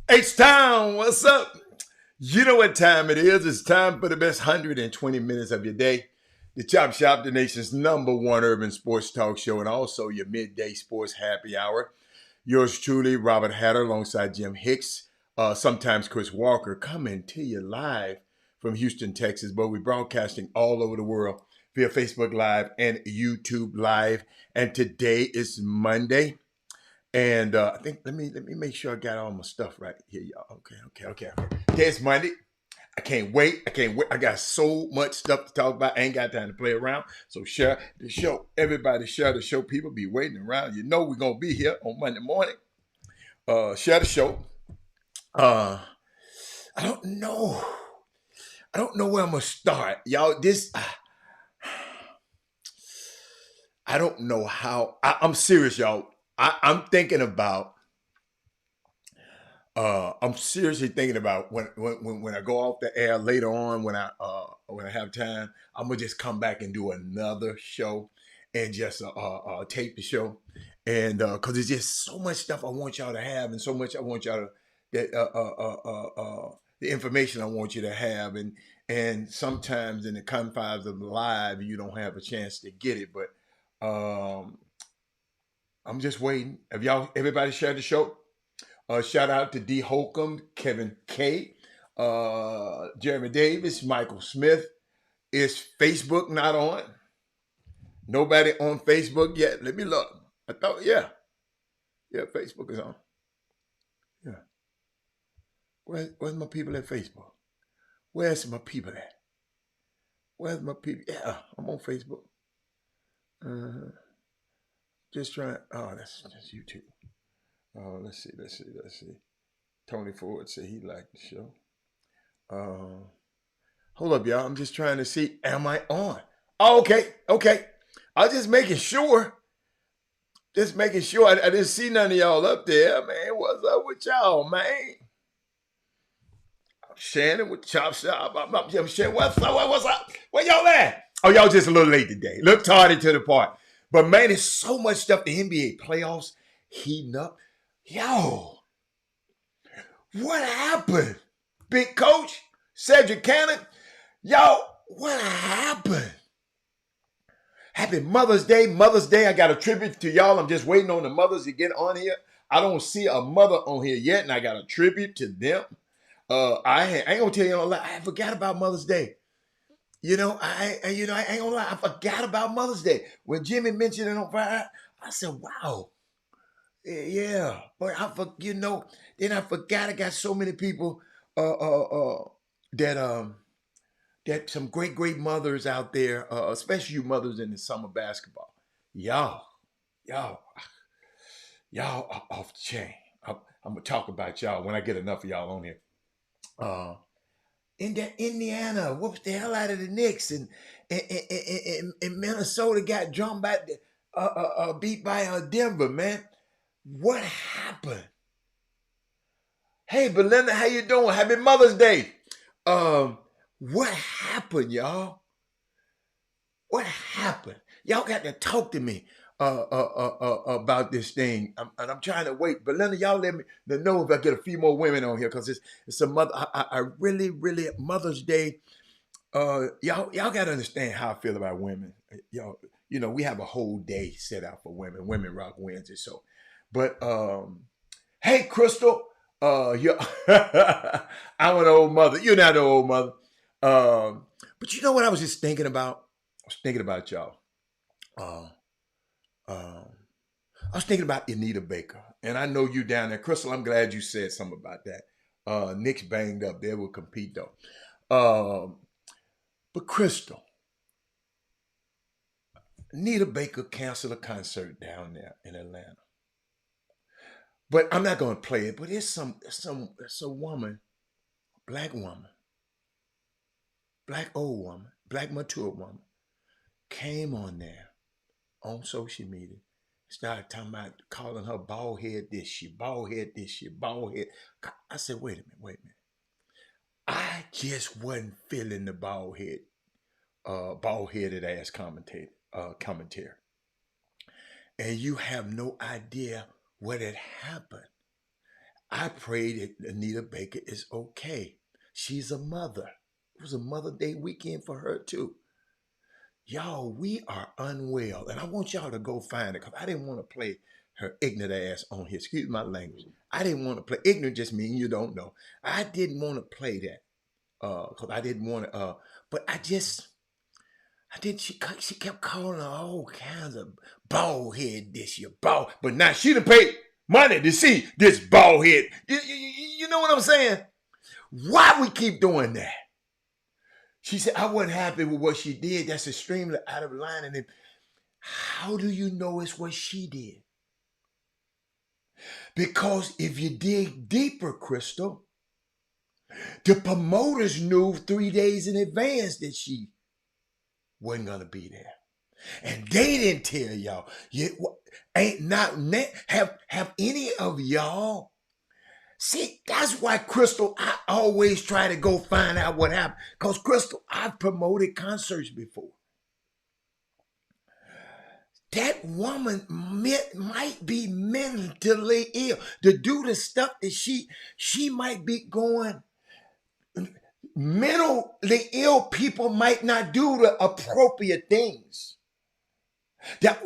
H-Town, what's up? You know what time it is. It's time for the best 120 minutes of your day. The Chop Shop, the nation's #1 urban sports talk show, and also your midday sports happy hour. Yours truly, Robert Hatter, alongside Jim Hicks, sometimes Chris Walker, coming to you live from Houston, Texas. But we're broadcasting all over the world via Facebook Live and YouTube Live. And today is Monday. And I think let me make sure I got all my stuff right here, y'all. Okay. Today it's Monday. I can't wait. I got so much stuff to talk about. I ain't got time to play around. So share the show. Everybody share the show. People be waiting around. You know we're gonna be here on Monday morning. Share the show. I don't know. I don't know where I'm gonna start, y'all. I don't know how. I'm serious, y'all. I'm thinking about. I'm seriously thinking about when I go off the air later on when I have time. I'm gonna just come back and do another show and just tape the show, and because there's just so much stuff I want y'all to have, and so much I want y'all to the information I want you to have, and sometimes in the confines of live you don't have a chance to get it, but. I'm just waiting. Have everybody shared the show? Shout out to D. Holcomb, Kevin K, Jeremy Davis, Michael Smith. Is Facebook not on? Nobody on Facebook yet? Let me look. I thought, yeah, Facebook is on. Yeah. Where's my people at Facebook? Where's my people at? Where's my people? Yeah, I'm on Facebook. Just trying. Oh, that's YouTube. Oh, let's see. Tony Ford said he liked the show. Hold up, y'all. I'm just trying to see. Am I on? Oh, okay. I was just making sure. I didn't see none of y'all up there, man. What's up with y'all, man? I'm Shannon with Chop Shop. I'm Shannon. What's up? Where y'all at? Oh, y'all just a little late today. Look tardy to the party. But man, there's so much stuff. The NBA playoffs heating up. Yo, what happened? Big coach, Cedric Cannon. Yo, what happened? Happy Mother's Day. Mother's Day, I got a tribute to y'all. I'm just waiting on the mothers to get on here. I don't see a mother on here yet, and I got a tribute to them. I ain't gonna tell you no lie. I forgot about Mother's Day. You know, I ain't gonna lie. I forgot about Mother's Day. When Jimmy mentioned it on Friday, I said, wow. Yeah. But then I forgot I got so many people that some great mothers out there, especially you mothers in the summer basketball. Y'all are off the chain. I'm gonna talk about y'all when I get enough of y'all on here. in that Indiana whooped the hell out of the Knicks, and Minnesota got jumped by beat by Denver, man. What happened? Hey, Belinda, how you doing? Happy Mother's Day. What happened, y'all? What happened? Y'all got to talk to me about this thing. I'm trying to wait. Belinda, y'all let me know if I get a few more women on here, because it's a mother. I really, Mother's Day. Y'all got to understand how I feel about women. Y'all, we have a whole day set out for women. Women Rock Wednesday. So, but hey, Crystal. Yeah, I'm an old mother. You're not an old mother. But you know what I was just thinking about? I was thinking about y'all. Uh, I was thinking about Anita Baker. And I know you down there. Crystal, I'm glad you said something about that. Nick's banged up. They will compete, though. But Crystal, Anita Baker canceled a concert down there in Atlanta. But I'm not going to play it. But it's a woman, black woman, black old woman, black mature woman, came on there on social media, started talking about calling her bald head this shit, bald head this shit, bald head. I said, wait a minute. I just wasn't feeling the bald-headed ass commentary. And you have no idea what had happened. I pray that Anita Baker is okay. She's a mother. It was a Mother Day weekend for her too. Y'all, we are unwell. And I want y'all to go find it, because I didn't want to play her ignorant ass on here. Excuse my language. I didn't want to play. Ignorant just means you don't know. I didn't want to play that. Because I didn't want to, but she kept calling her all kinds of bald head this year, bald, but now she done paid money to see this bald head. You know what I'm saying? Why we keep doing that? She said, I wasn't happy with what she did. That's extremely out of line. And then, how do you know it's what she did? Because if you dig deeper, Crystal, the promoters knew 3 days in advance that she wasn't gonna be there, and they didn't tell y'all. Have any of y'all? See, that's why, Crystal, I always try to go find out what happened. Because, Crystal, I've promoted concerts before. That woman might be mentally ill to do the stuff that she might be going. Mentally ill people might not do the appropriate things. That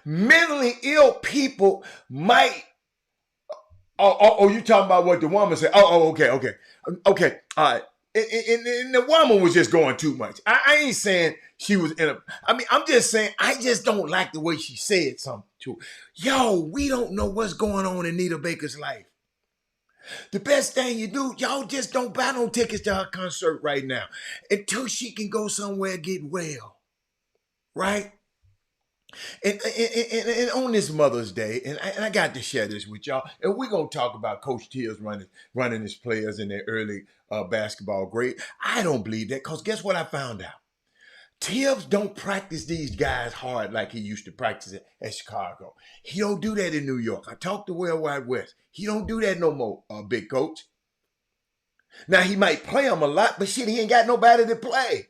mentally ill people might. Oh, you talking about what the woman said? Okay, all right. And the woman was just going too much. I ain't saying she was in a. I mean, I'm just saying I just don't like the way she said something to her. Yo, we don't know what's going on in Anita Baker's life. The best thing you do, y'all just don't buy no tickets to her concert right now until she can go somewhere and get well. Right? And on this Mother's Day, and I got to share this with y'all, and we're going to talk about Coach Tibbs running his players in their early basketball grade. I don't believe that, because guess what I found out? Tibbs don't practice these guys hard like he used to practice at Chicago. He don't do that in New York. I talked to World Wide West. He don't do that no more, big coach. Now, he might play them a lot, but shit, he ain't got nobody to play.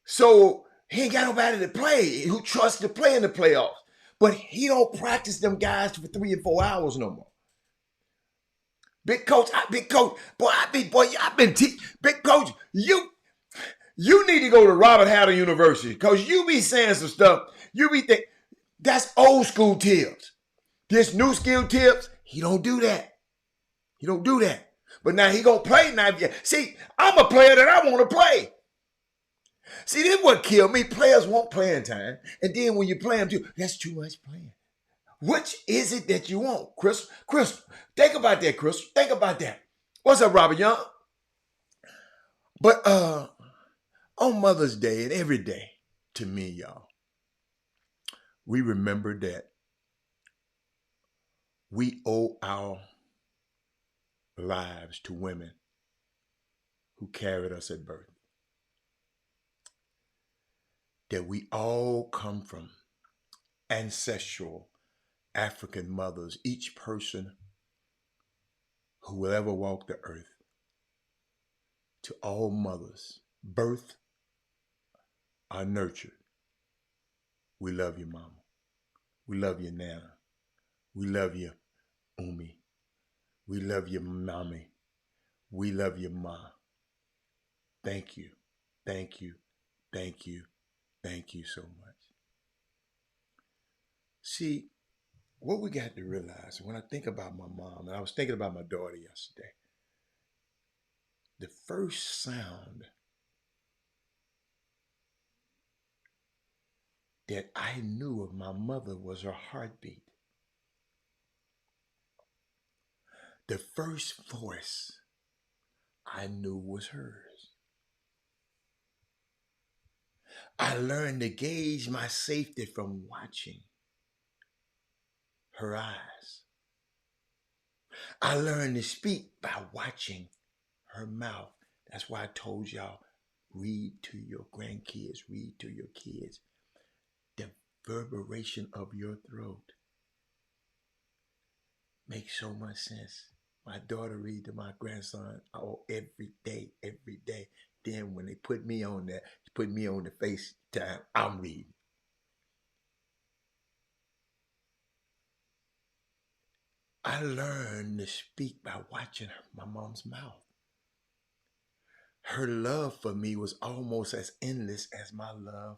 So he ain't got nobody to play who trusts to play in the playoffs. But he don't practice them guys for 3 or 4 hours no more. Big coach, big coach, big coach, you need to go to Robert Hatter University, because you be saying some stuff. You be think that's old school Tibbs. This new skill Tibbs, he don't do that. He don't do that. But now he gonna play now. See, I'm a player that I want to play. See, this is what killed me. Players want playing time. And then when you play them too, that's too much playing. Which is it that you want, Chris? Think about that, Chris. Think about that. What's up, Robert Young? But on Mother's Day and every day, to me, y'all, we remember that we owe our lives to women who carried us at birth. That we all come from ancestral African mothers, each person who will ever walk the earth. To all mothers, birth are nurtured. We love you, mama. We love you, Nana. We love you, Umi. We love you, mommy. We love you, ma. Thank you. Thank you. Thank you. Thank you so much. See, what we got to realize when I think about my mom, and I was thinking about my daughter yesterday, the first sound that I knew of my mother was her heartbeat. The first voice I knew was hers. I learned to gauge my safety from watching her eyes. I learned to speak by watching her mouth. That's why I told y'all, read to your grandkids, read to your kids. The reverberation of your throat makes so much sense. My daughter read to my grandson every day, every day. Then when they put me on that, put me on the FaceTime, I'm reading. I learned to speak by watching my mom's mouth. Her love for me was almost as endless as my love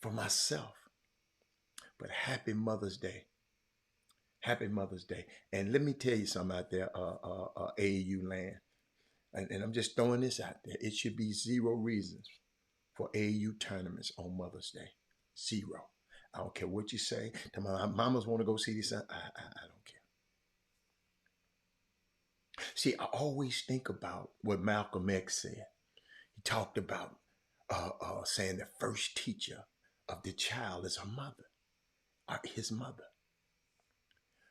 for myself. But happy Mother's Day. Happy Mother's Day. And let me tell you something out there, AAU land. And I'm just throwing this out there. It should be 0 reasons for AAU tournaments on Mother's Day. 0. I don't care what you say. My mamas want to go see this. I don't care. See, I always think about what Malcolm X said. He talked about saying the first teacher of the child is her mother, or his mother.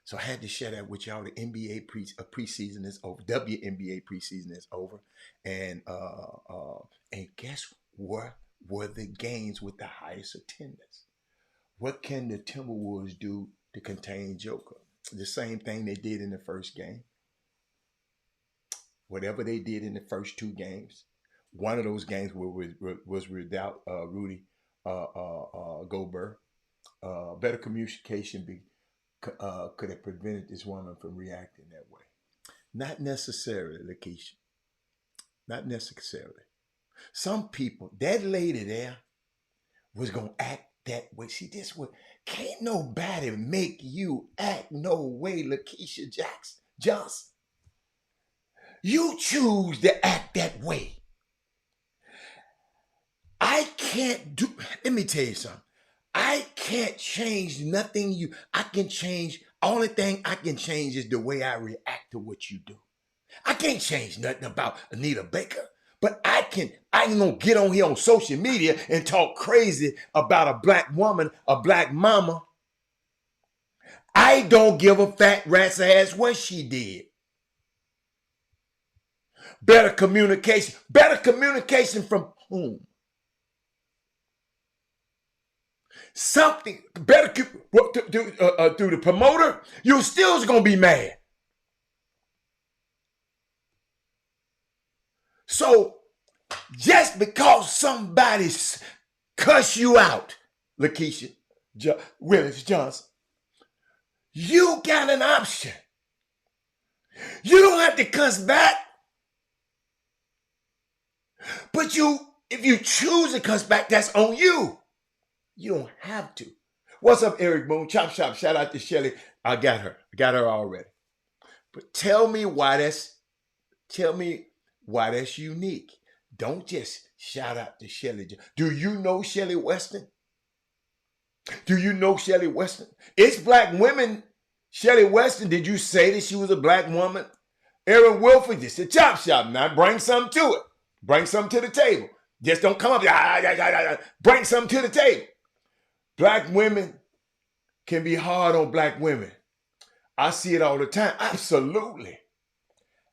So I had to share that with y'all. The NBA preseason is over. WNBA preseason is over, and guess what were the games with the highest attendance? What can the Timberwolves do to contain Joker? The same thing they did in the first game. Whatever they did in the first 2 games. One of those games was without Rudy Gobert. Better communication could have prevented this woman from reacting that way. Not necessarily, Lakeisha. Not necessarily. Some people, that lady there was going to act that way. See, this way, can't nobody make you act no way, Lakeisha Johnson. You choose to act that way. Let me tell you something. I can't change nothing only thing I can change is the way I react to what you do. I can't change nothing about Anita Baker, but I ain't gonna get on here on social media and talk crazy about a black woman, a black mama. I don't give a fat rat's ass what she did. Better communication from whom? Something better through the promoter. You still gonna be mad. So just because somebody cuss you out, Lakeisha Willis Johnson, you got an option. You don't have to cuss back. But if you choose to cuss back, that's on you. You don't have to. What's up, Eric Boone? Chop Shop. Shout out to Shelly. I got her. I got her already. But tell me why that's unique. Don't just shout out to Shelly. Do you know Shelly Weston? Do you know Shelly Weston? It's black women. Shelly Weston, did you say that she was a black woman? Aaron Wilford, just a Chop Shop. Now bring something to it. Bring something to the table. Just don't come up. Bring something to the table. Black women can be hard on black women. I see it all the time. Absolutely.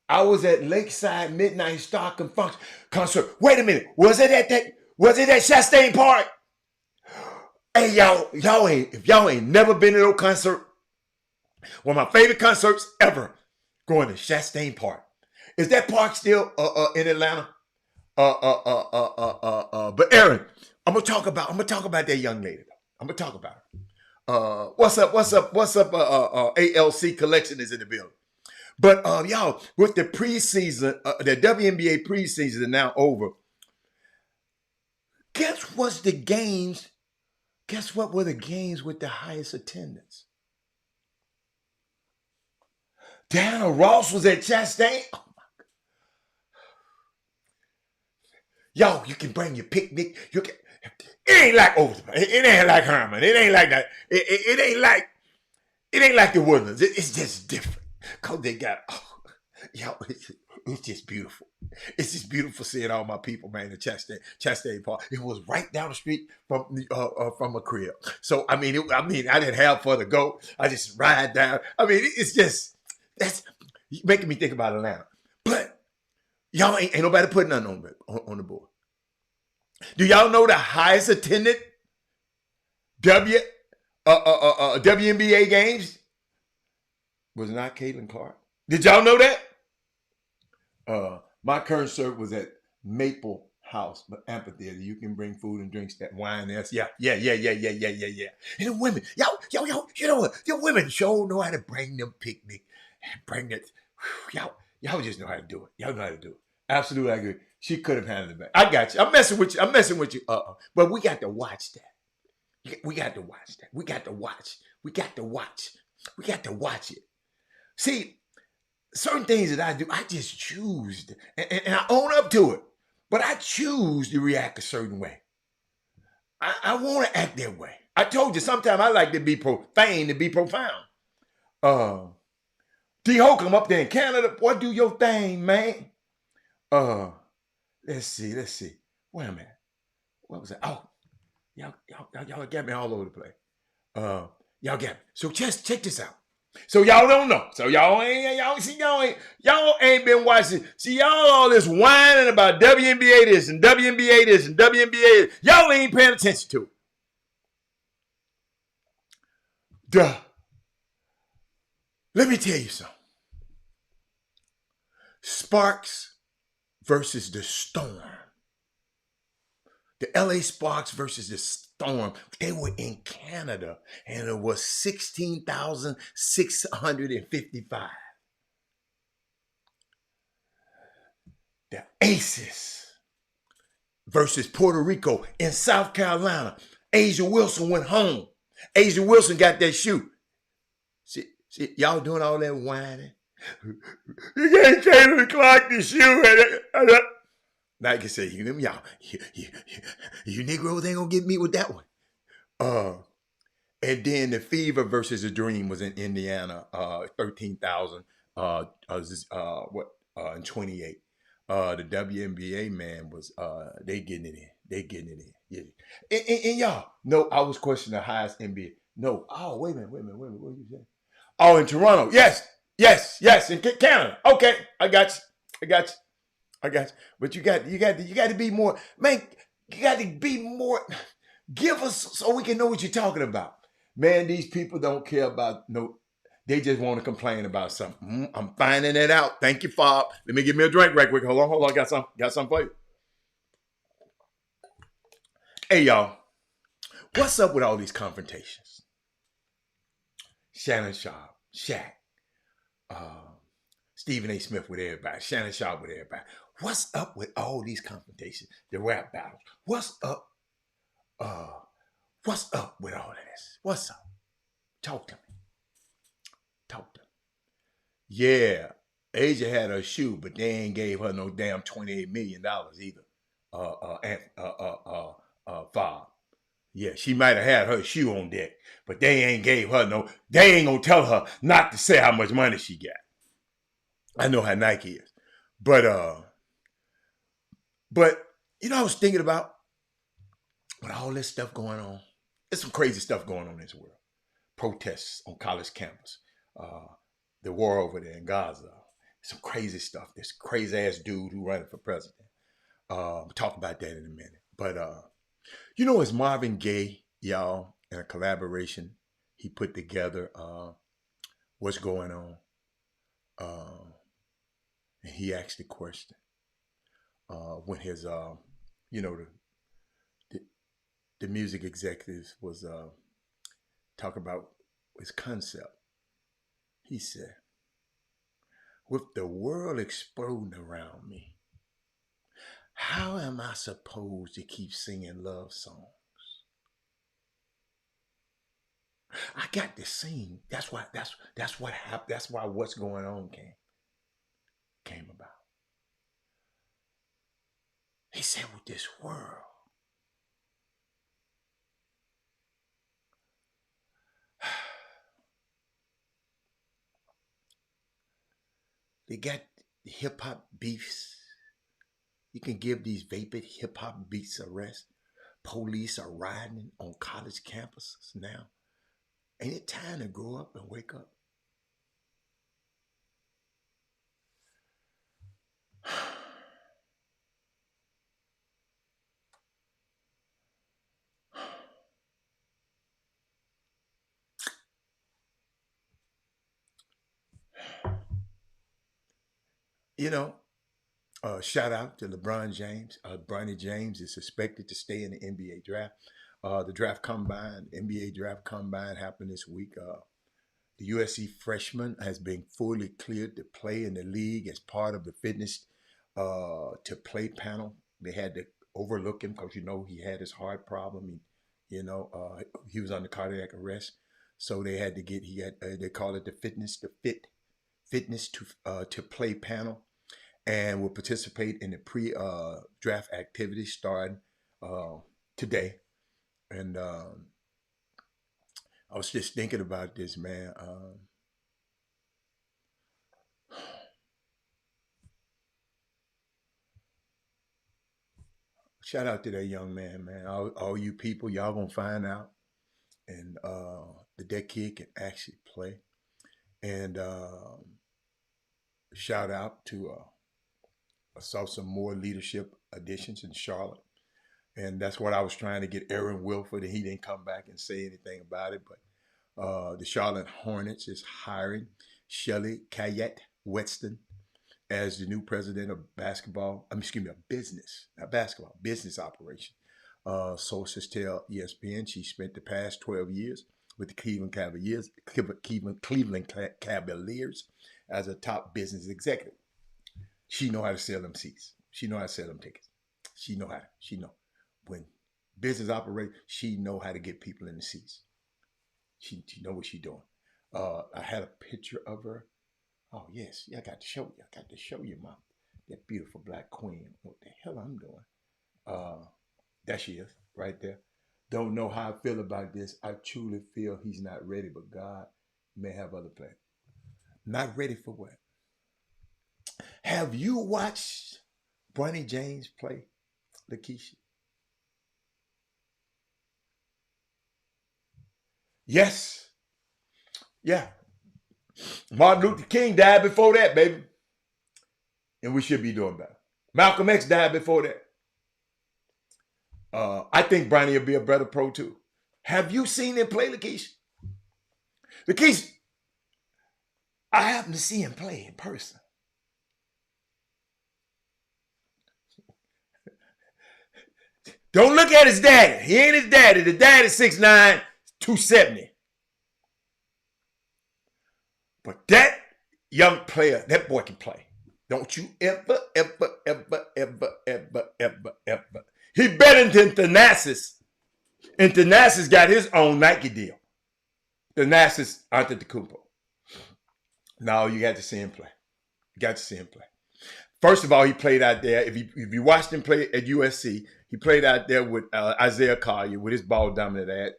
I was at Lakeside Midnight Stockton Function concert. Wait a minute. Was it at Chastain Park? Hey, if y'all ain't never been to no concert, one of my favorite concerts ever, going to Chastain Park. Is that park still in Atlanta? But Aaron, I'm gonna talk about that young lady. I'm gonna talk about her. What's up? ALC Collection is in the building. But y'all, with the preseason, the WNBA preseason is now over. Guess what were the games with the highest attendance? Diana Ross was at Chastain. Oh my God. Yo, you can bring your picnic. It ain't like it ain't like Herman. It ain't like that. It ain't like the Woodlands. It's just different. Cause they got it's just beautiful. It's just beautiful seeing all my people, man, at Chastain Park. It was right down the street from a crib. So I didn't have far to go. I just ride down. It's just that's making me think about Atlanta. But y'all ain't nobody putting nothing on the board. Do y'all know the highest attended WNBA games was not Caitlin Clark? Did y'all know that? My concert was at Maple House Amphitheater. You can bring food and drinks, that wine. That's yeah. And the women, y'all, you know what? Your women sure know how to bring them picnic and bring it. Y'all just know how to do it. Y'all know how to do it. Absolutely, I agree. She could have handled it better. I got you. I'm messing with you. But we got to watch that. We got to watch that. We got to watch it. See, certain things that I do, I just choose, and I own up to it. But I choose to react a certain way. I want to act that way. I told you, sometimes I like to be profane, to be profound. D. Holcomb up there in Canada, boy, do your thing, man. Let's see. Wait a minute. What was that? Oh, y'all got me all over the place. Y'all got me. So just check this out. So y'all don't know. So y'all ain't been watching. See, y'all all this whining about WNBA this and WNBA this and WNBA this. Y'all ain't paying attention to it. Duh. Let me tell you something. Sparks versus the Storm. The LA Sparks versus the Storm. They were in Canada, and it was 16,655. The Aces versus Puerto Rico in South Carolina. Asia Wilson went home. Asia Wilson got that shoe. See, y'all doing all that whining. You can't Caitlin Clark the shoe. Like I said, you Negroes ain't gonna get me with that one. And then the Fever versus the Dream was in Indiana, 13,000 in 28. The WNBA, man, was they getting it in. Yeah. And y'all, no, I was questioning the highest NBA. No. Oh, wait a minute. What are you saying? Oh, in Toronto. Yes. In Canada. Okay. I got you. But you got to be more, man. You got to be more. Give us so we can know what you're talking about. Man, these people don't care about they just want to complain about something. I'm finding it out. Thank you, Fob. Let me give me a drink right quick. Hold on. Got some for you. Hey, y'all. What's up with all these confrontations? Shannon Sharp, Shaq, Stephen A. Smith with everybody, Shannon Sharp with everybody. What's up with all these confrontations, the rap battles? What's up with all of this? What's up? Talk to me. Yeah, Asia had her shoe, but they ain't gave her no damn $28 million either. Fob. Yeah, she might have had her shoe on deck, but they ain't gave her they ain't gonna tell her not to say how much money she got. I know how Nike is. But I was thinking about with all this stuff going on, there's some crazy stuff going on in this world. Protests on college campus, the war over there in Gaza, Some crazy stuff. This crazy ass dude who running for president. Talk about that in a minute. But it's Marvin Gaye, y'all, in a collaboration he put together. What's going on? And he asked the question when his, the, the music executives was talking about his concept. He said, with the world exploding around me, how am I supposed to keep singing love songs? I got to sing. That's what happened. That's why what's going on came about. He said, with this world, they got hip hop beefs. You can give these vapid hip hop beats a rest. Police are riding on college campuses now. Ain't it time to grow up and wake up? Shout out to LeBron James. Bronny James is suspected to stay in the NBA draft. The NBA draft combine happened this week. The USC freshman has been fully cleared to play in the league as part of the fitness to play panel. They had to overlook him because he had his heart problem. He was under cardiac arrest, so they had to get they call it the fitness to play panel, and will participate in the pre-draft activities starting today. And I was just thinking about this, man. Shout out to that young man. All you people, y'all gonna find out, and that kid can actually play. And shout out to I saw some more leadership additions in Charlotte. And that's what I was trying to get Aaron Wilford, and he didn't come back and say anything about it. But the Charlotte Hornets is hiring Shelly Kayette Weston as the new president of business, not basketball, business operation. Sources tell ESPN she spent the past 12 years with the Cleveland Cavaliers as a top business executive. She know how to sell them seats. She know how to sell them tickets. She know. When business operates, she know how to get people in the seats. She know what she doing. I had a picture of her. Oh yes, I got to show you. That beautiful black queen. What the hell I'm doing? There she is, right there. Don't know how I feel about this. I truly feel he's not ready, but God may have other plans. Not ready for what? Have you watched Bronny James play, Lakeisha? Yes. Yeah. Martin Luther King died before that, baby. And we should be doing better. Malcolm X died before that. I think Bronny will be a better pro too. Have you seen him play, Lakeisha? Lakeisha, I happened to see him play in person. Don't look at his daddy. He ain't his daddy. The daddy's 6'9", 270. But that young player, that boy can play. Don't you ever. He better than Thanasis. And Thanasis got his own Nike deal. Thanasis Antetokounmpo. No, you got to see him play. First of all, he played out there. If you watched him play at USC, he played out there with Isaiah Collier with his ball dominant ass,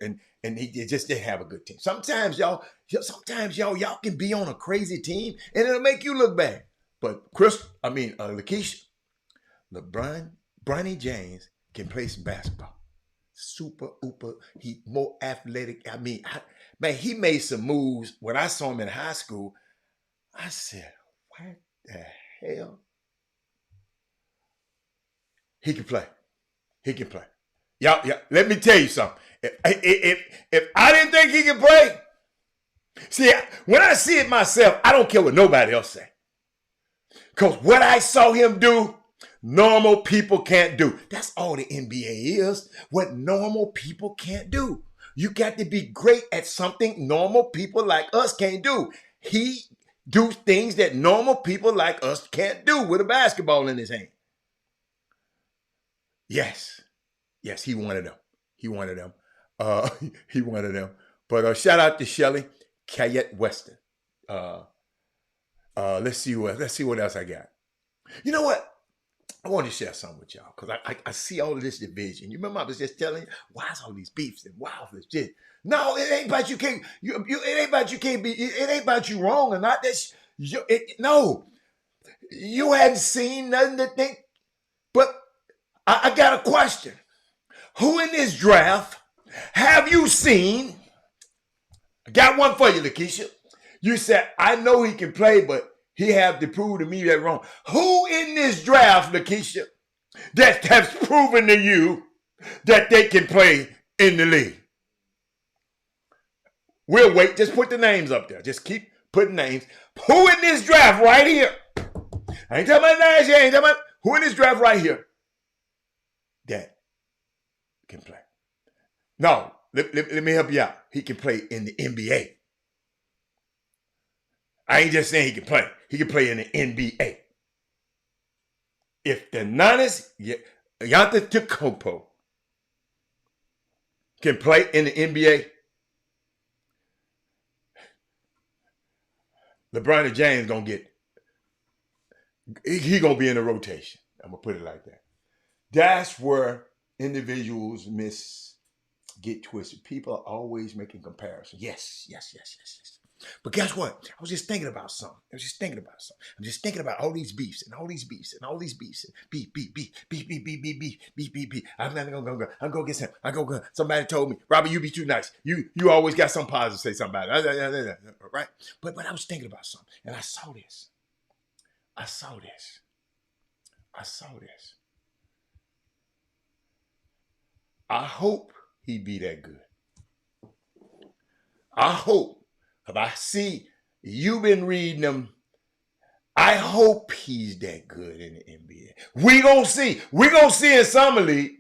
and he just didn't have a good team. Sometimes y'all can be on a crazy team and it'll make you look bad. But Lakeisha, Bronny James can play some basketball. Super, he more athletic. Man, he made some moves. When I saw him in high school, I said, what the hell? He can play. He can play. Y'all, let me tell you something. If I didn't think he could play, see, when I see it myself, I don't care what nobody else say. Because what I saw him do, normal people can't do. That's all the NBA is. What normal people can't do. You got to be great at something normal people like us can't do. He do things that normal people like us can't do with a basketball in his hand. Yes. Yes, he wanted them. He wanted them. He wanted them. But shout out to Shelly Kayette Weston. Let's see what else I got. You know what? I want to share something with y'all because I see all of this division. You remember I was just telling you, why is all these beefs and why all this shit? No, it ain't about you can't. It ain't about you can't be. It ain't about you wrong or not. No, you hadn't seen nothing to think. But I got a question. Who in this draft have you seen? I got one for you, Lakeisha. You said, I know he can play, but he have to prove to me that wrong. Who in this draft, Lakeisha, that has proven to you that they can play in the league? We'll wait. Just put the names up there. Just keep putting names. Who in this draft right here? I ain't talking about last year. I ain't talking about who in this draft right here that can play. No, let me help you out. He can play in the NBA. I ain't just saying he can play. He can play in the NBA. If the Niners, Antetokounmpo can play in the NBA, LeBron James gonna get. He gonna be in the rotation. I'm gonna put it like that. That's where individuals get twisted. People are always making comparisons. Yes. But guess what? I was just thinking about something. I'm just thinking about all these beefs and all these beefs and all these beefs. Beef. I'm gonna get some. Somebody told me, Robert, you be too nice. You always got some positive to say something about it. Right? But I was thinking about something, and I saw this. I hope he be that good. I hope. If I see you've been reading them, I hope he's that good in the NBA. We gonna see. We gonna see in summer league.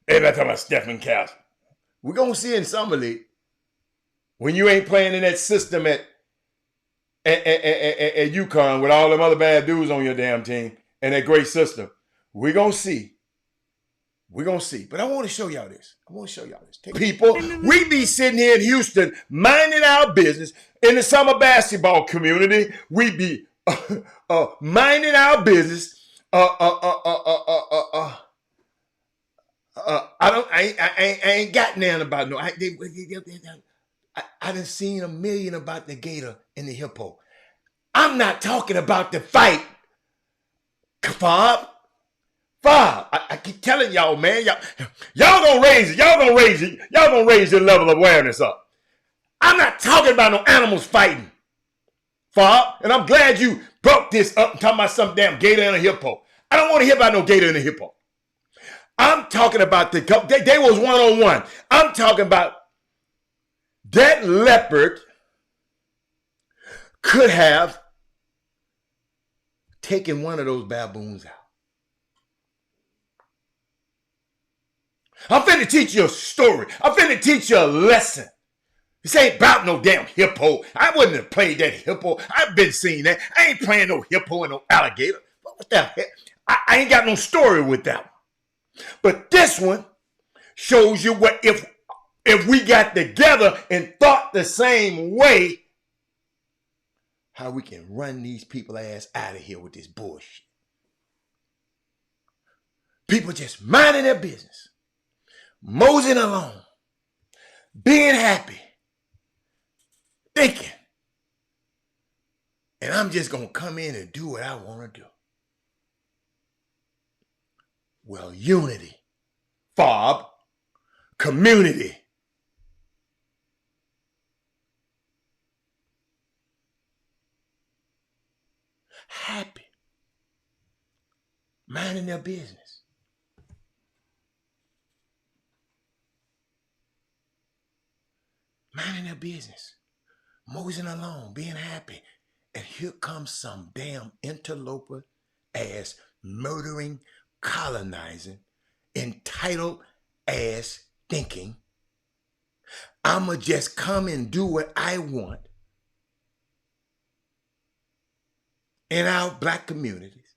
Everybody talking about Stephen Curry. We gonna see in summer league when you ain't playing in that system at UConn with all them other bad dudes on your damn team and that great system. We gonna see. But I want to show y'all this. People, we be sitting here in Houston minding our business in the summer basketball community. We be minding our business. I ain't got nothing about no. I done seen a million about the gator and the hippo. I'm not talking about the fight, Bob. I keep telling y'all, man, y'all gonna raise it. Y'all gonna raise your level of awareness up. I'm not talking about no animals fighting, Bob. And I'm glad you brought this up and talking about some damn gator and a hippo. I don't want to hear about no gator and a hippo. I'm talking about they was one-on-one. I'm talking about that leopard could have taken one of those baboons out. I'm finna teach you a story. I'm finna teach you a lesson. This ain't about no damn hippo. I wouldn't have played that hippo. I've been seeing that. I ain't playing no hippo and no alligator. What the heck? I ain't got no story with that one. But this one shows you what if we got together and thought the same way, how we can run these people ass out of here with this bullshit. People just minding their business. Moseying along, being happy, thinking, and I'm just going to come in and do what I want to do. Well, unity, Bob, community. happy, minding their business. Minding their business, moseying along, being happy. And here comes some damn interloper ass, murdering, colonizing, entitled ass thinking, I'ma just come and do what I want in our black communities.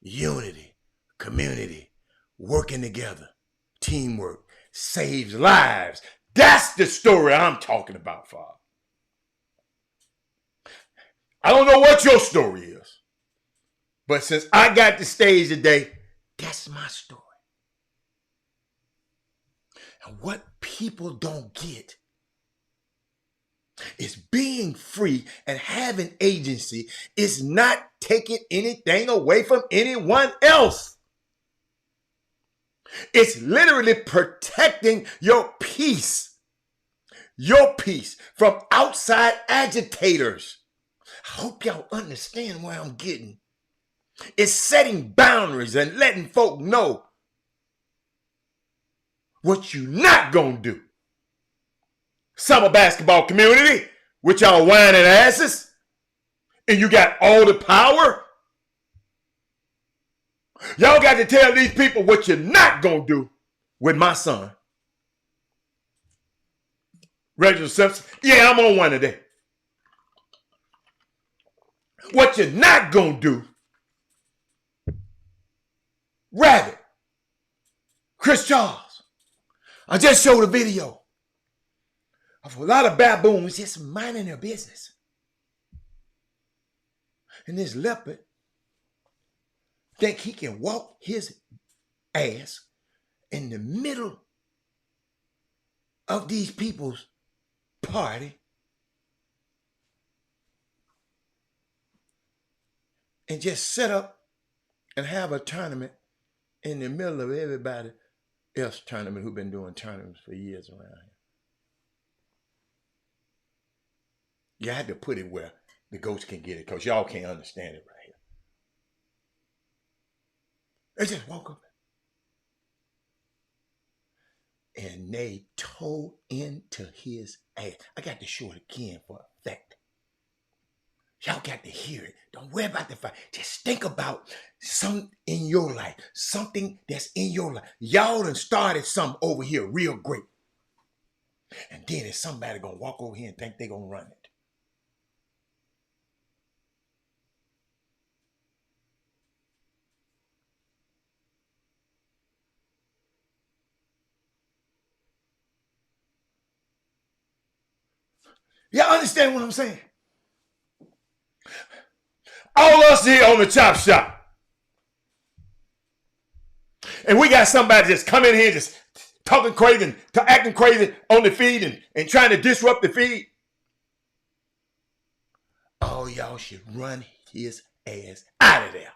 Unity, community, working together, teamwork, saves lives. That's the story I'm talking about, Father. I don't know what your story is, but since I got the stage today, that's my story. And what people don't get is being free and having agency is not taking anything away from anyone else. It's literally protecting your peace from outside agitators. I hope y'all understand where I'm getting. It's setting boundaries and letting folk know what you not gonna do. Summer basketball community with y'all whining asses, and you got all the power. Y'all got to tell these people what you're not gonna do with my son. Reginald Simpson, yeah, I'm on one today. What you're not gonna do, Rabbit, Chris Charles. I just showed a video of a lot of baboons just minding their business. And this leopard think he can walk his ass in the middle of these people's party and just set up and have a tournament in the middle of everybody else tournament who've been doing tournaments for years around here. You had to put it where the goats can get it because y'all can't understand it right here. They just woke up and they tore into his ass. I got to show it again for effect. Y'all got to hear it. Don't worry about the fight. Just think about something in your life. Something that's in your life. Y'all done started something over here real great. And then is somebody going to walk over here and think they're going to run it. Y'all understand what I'm saying? All us here on the Chop Shop. And we got somebody just come in here just talking crazy and acting crazy on the feed and trying to disrupt the feed. All y'all should run his ass out of there.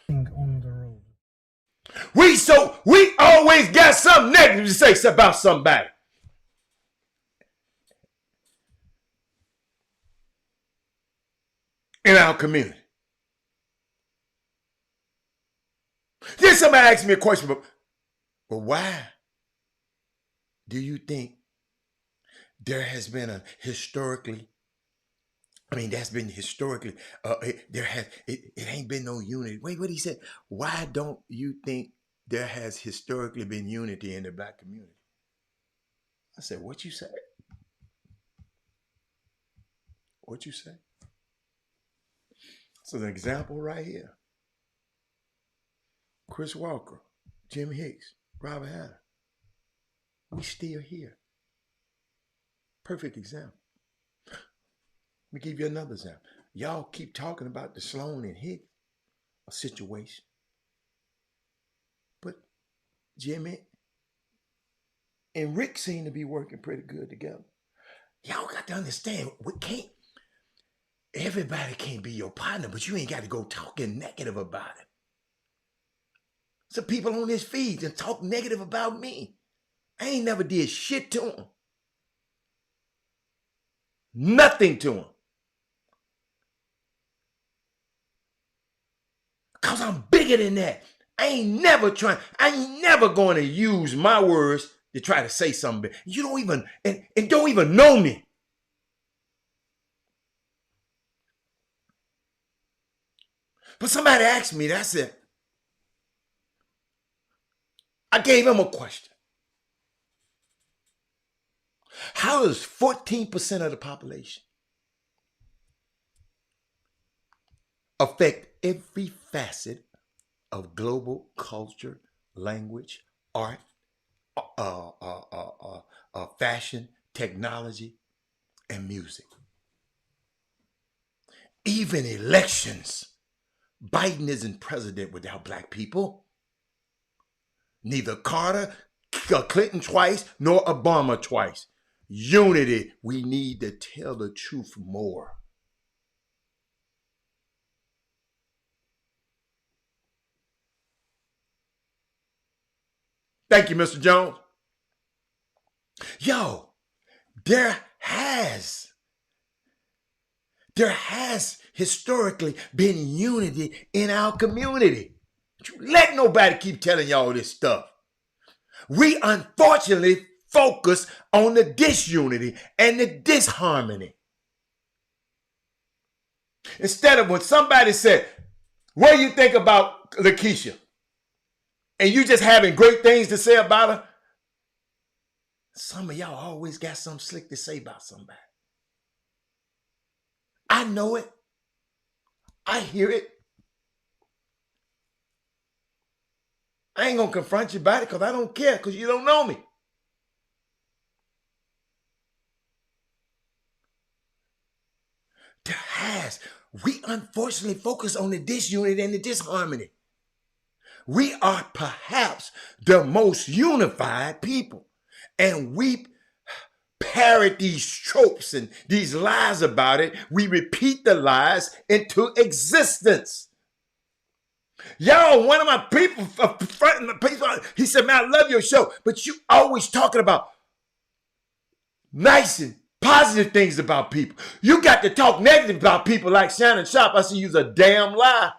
On the road. We always got something negative to say about somebody. In our community. Then somebody asked me a question, but why do you think there has been a historically, it ain't been no unity. Wait, what he said? Why don't you think there has historically been unity in the black community? I said, what you say? What you say? So an example right here. Chris Walker, Jim Hicks, Robert Hatter. We still here. Perfect example. Let me give you another example. Y'all keep talking about the Sloan and Hicks situation. But Jimmy and Rick seem to be working pretty good together. Y'all got to understand, everybody can't be your partner, but you ain't got to go talking negative about it. Some people on this feed and talk negative about me. I ain't never did shit to him. Nothing to him. Because I'm bigger than that. I ain't never going to use my words to try to say something. You don't even, and don't even know me. But somebody asked me, that's it. I gave him a question. How does 14% of the population affect every facet of global culture, language, art, fashion, technology, and music? Even elections. Biden isn't president without black people. Neither Carter, Clinton twice, nor Obama twice. Unity. We need to tell the truth more. Thank you, Mr. Jones. Yo, there has historically been unity in our community. Let nobody keep telling y'all this stuff. We unfortunately focus on the disunity and the disharmony. Instead of when somebody said, what do you think about Lakeisha? And you just having great things to say about her, some of y'all always got something slick to say about somebody. I know it. I hear it. I ain't going to confront you about it because I don't care, because you don't know me. We unfortunately focus on the disunity and the disharmony. We are perhaps the most unified people. And we parrot these tropes and these lies about it. We repeat the lies into existence. Y'all, one of my people, he said, man, I love your show, but you always talking about nice and positive things about people. You got to talk negative about people like Shannon Sharp. I see you's a damn lie.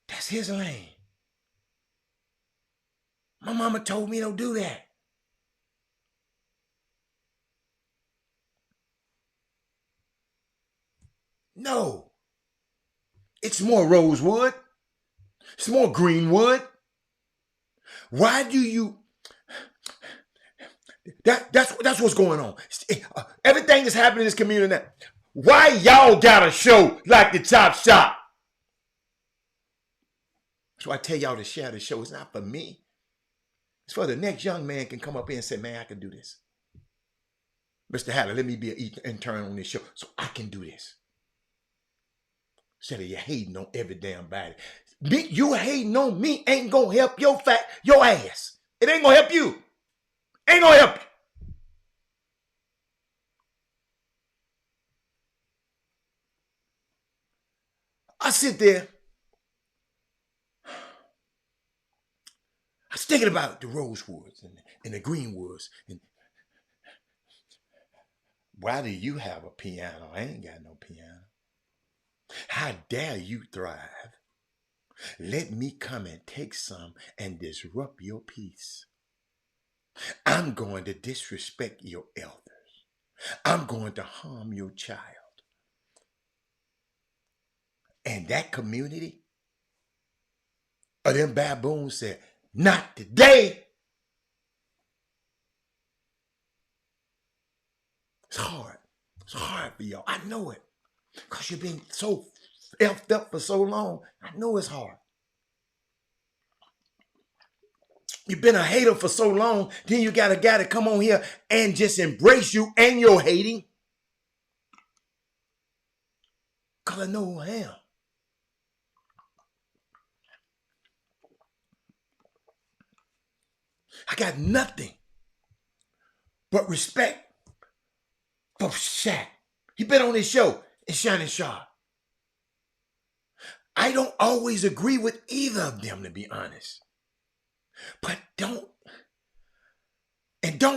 That's his lane. My mama told me don't do that. No. It's more rosewood. It's more greenwood. Why do you... That's what's going on. Everything that's happening in this community now. Why y'all got a show like the Chop Shop? So I tell y'all to share the show. It's not for me. It's for the next young man can come up here and say, man, I can do this. Mr. Haller, let me be an intern on this show so I can do this. Instead of you hating on every damn body. You hating on me ain't going to help your ass. It ain't going to help you. Ain't going to help you. I sit there. I was thinking about the rosewoods and the greenwoods. And why do you have a piano? I ain't got no piano. How dare you thrive? Let me come and take some and disrupt your peace. I'm going to disrespect your elders. I'm going to harm your child. And that community of them baboons said, not today. It's hard. It's hard for y'all. I know it. Because you've been so effed up for so long. I know it's hard. You've been a hater for so long. Then you got a guy to come on here and just embrace you and your hating. Because I know who I am. I got nothing but respect for Shaq. He been on this show in Shannon Sharp. I don't always agree with either of them, to be honest. But don't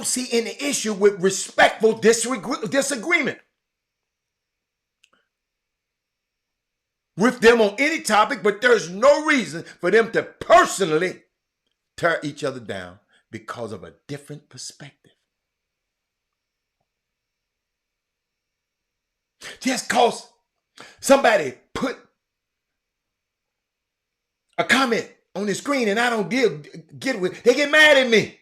see any issue with respectful disagreement with them on any topic, but there's no reason for them to personally tear each other down because of a different perspective. Just cause somebody put a comment on the screen and I don't get it with, they get mad at me.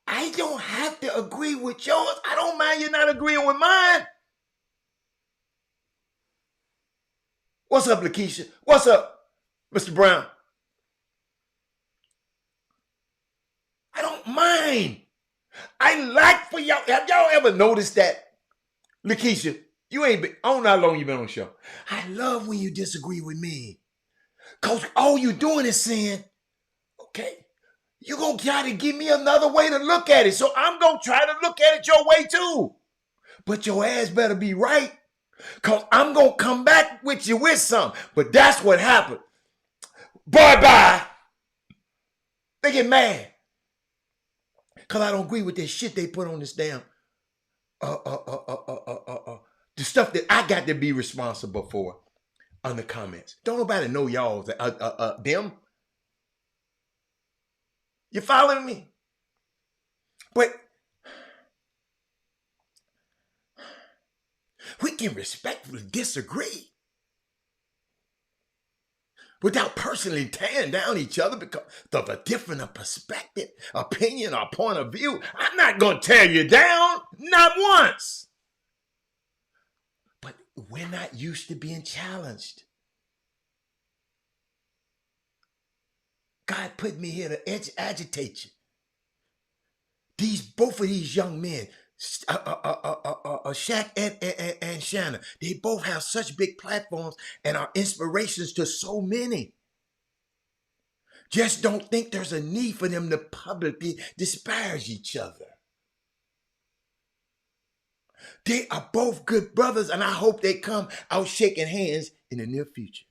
I don't have to agree with yours. I don't mind you not agreeing with mine. What's up, Lakeisha? What's up, Mr. Brown? I don't mind. I like for y'all. Have y'all ever noticed that? Lakeisha, you ain't been, I don't know how long you been on the show. I love when you disagree with me. Because all you doing is saying, okay, you're going to try to give me another way to look at it. So I'm going to try to look at it your way too. But your ass better be right. Because I'm going to come back with you with some. But that's what happened. Bye-bye. They get mad. Because I don't agree with that shit they put on this damn the stuff that I got to be responsible for on the comments. Don't nobody know y'all them. You following me? But we can respectfully disagree without personally tearing down each other because of a different perspective, opinion, or point of view. I'm not going to tear you down, not once. But we're not used to being challenged. God put me here to agitate you. Both of these young men, Shaq and Shannon, they both have such big platforms and are inspirations to so many. Just don't think there's a need for them to publicly disparage each other. They are both good brothers, and I hope they come out shaking hands in the near future.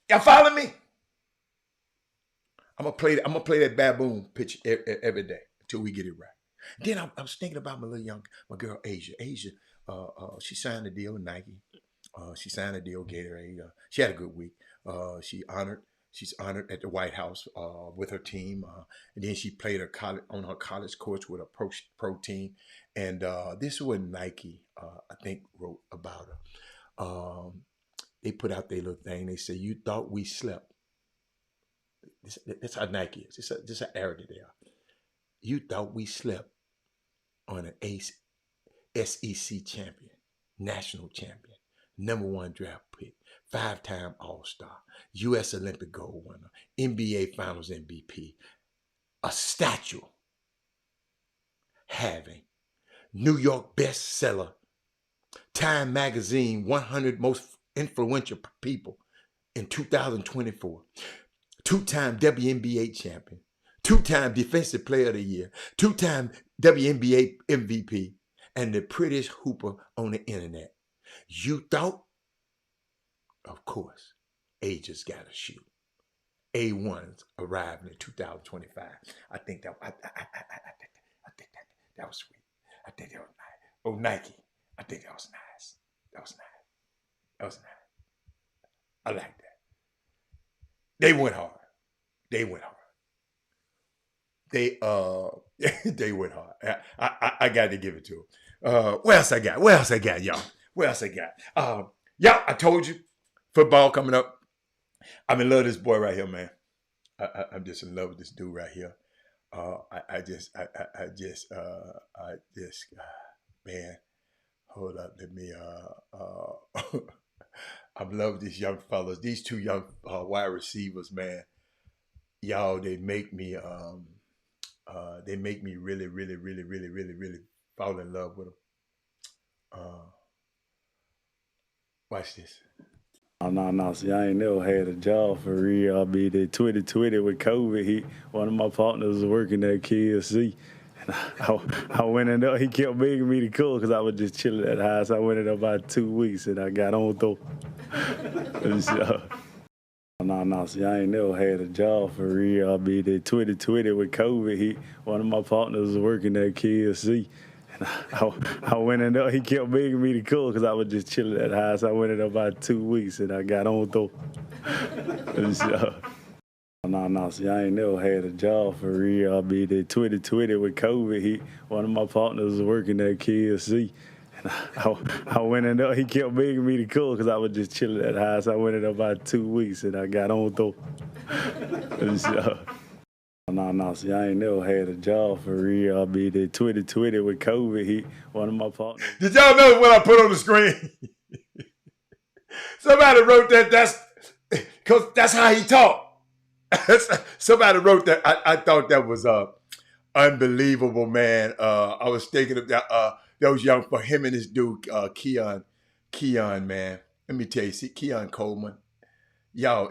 Y'all follow me? I'm gonna play that baboon pitch every day until we get it right. Then I was thinking about my girl Asia. Asia, she signed a deal with Nike. She signed a deal, Gatorade. She had a good week. She's honored at the White House with her team. And then she played on her college course with a pro team. And this is what Nike, I think, wrote about her. They put out their little thing. They say, "You thought we slept." That's how Nike is. Just how arrogant they are. "You thought we slept on an SEC champion, national champion, #1 draft pick, 5-time All-Star, U.S. Olympic gold winner, NBA Finals MVP, a statue having New York bestseller, Time Magazine 100 most influential people in 2024, 2-time WNBA champion, 2-time Defensive Player of the Year, 2-time WNBA MVP, and the prettiest hooper on the internet. You thought?" Of course, Asia's got a shoe. A1's arriving in 2025. I think that was sweet. I think that was nice. Oh, Nike. I think that was nice. That was nice. I like that. They went hard. They went hard. I got to give it to them. What else I got, y'all? What else I got? Y'all, I told you, football coming up. I'm in love with this boy right here, man. I'm just in love with this dude right here. Man, hold up, let me, I'm loving these young fellas. These two young wide receivers, man. Y'all, they make me really, really, really, really, really, really fall in love with them. Watch this. No. See, I ain't never had a job for real. I mean, in 2020 with COVID hit, one of my partners was working at KFC. I went in there. He kept begging me to come because I was just chilling at the house. I went in there about 2 weeks and I got on though. No, see, I ain't never had a job for real. I mean, in 2020 with COVID, one of my partners was working at KFC. And I went in there. He kept begging me to come because I was just chilling at the house. I went in there about 2 weeks and I got on though. No, see, I ain't never had a job for real. I mean, in 2020 with COVID, one of my partners was working at KFC. And I went in there. He kept begging me to come because I was just chilling at the house. I went in there about 2 weeks and I got on though. No, see, I ain't never had a job for real. I mean, in 2020 with COVID, one of my partners. Did y'all know what I put on the screen? Somebody wrote that. That's how he talked. Somebody wrote that. I thought that was unbelievable, man. I was thinking of that. That was young for him and this dude, Keon, man. Let me tell you, see, Keon Coleman. Y'all,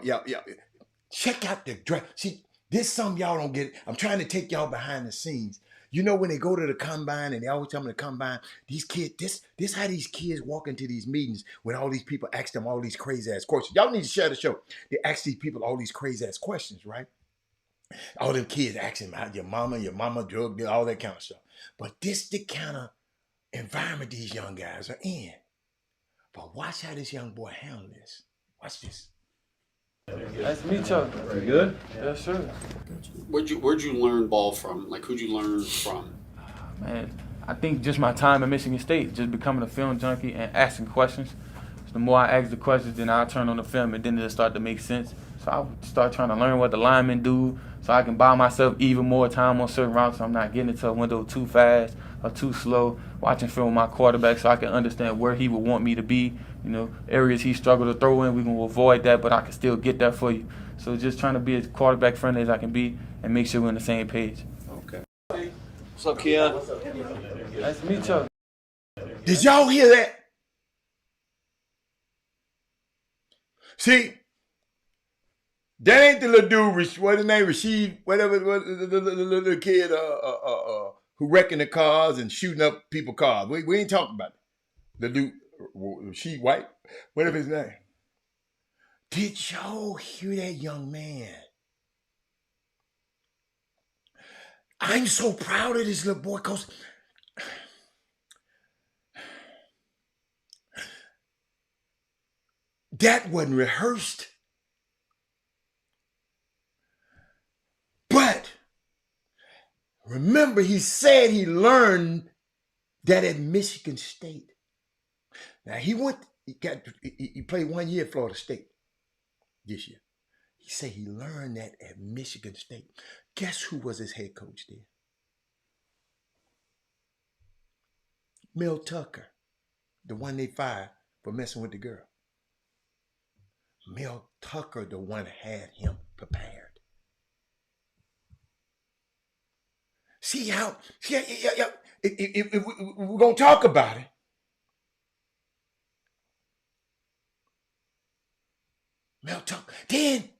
check out the dress. See, this is something y'all don't get. I'm trying to take y'all behind the scenes. You know, when they go to the combine and they always tell me to combine, these kids, this how these kids walk into these meetings when all these people ask them all these crazy ass questions. Y'all need to share the show. They ask these people all these crazy ass questions, right? All them kids asking about your mama drug, all that kind of stuff. But this the kind of environment these young guys are in. But watch how this young boy handle this. Watch this. Nice to meet you. Very good. Yes, sir. Where'd you learn ball from? Like, who'd you learn from? Man, I think just my time at Michigan State, just becoming a film junkie and asking questions. So the more I ask the questions, then I turn on the film and then it'll start to make sense. So I would start trying to learn what the linemen do so I can buy myself even more time on certain routes so I'm not getting into a window too fast or too slow, watching film with my quarterback so I can understand where he would want me to be. You know, areas he struggled to throw in, we can avoid that, but I can still get that for you. So just trying to be as quarterback friendly as I can be and make sure we're on the same page. Okay. What's up, Keon? Nice to meet you. Did y'all hear that? See, that ain't the little dude, what's his name, Rashid, whatever, the little kid who wrecking the cars and shooting up people's cars. We ain't talking about it. The dude, Rashid White, whatever his name. Did y'all hear that young man? I'm so proud of this little boy because that wasn't rehearsed. But remember, he said he learned that at Michigan State. Now he played 1 year at Florida State this year. He said he learned that at Michigan State. Guess who was his head coach there? Mel Tucker, the one they fired for messing with the girl. Mel Tucker, the one had him prepared. See how, if we're going to talk about it. Mel Tucker. Then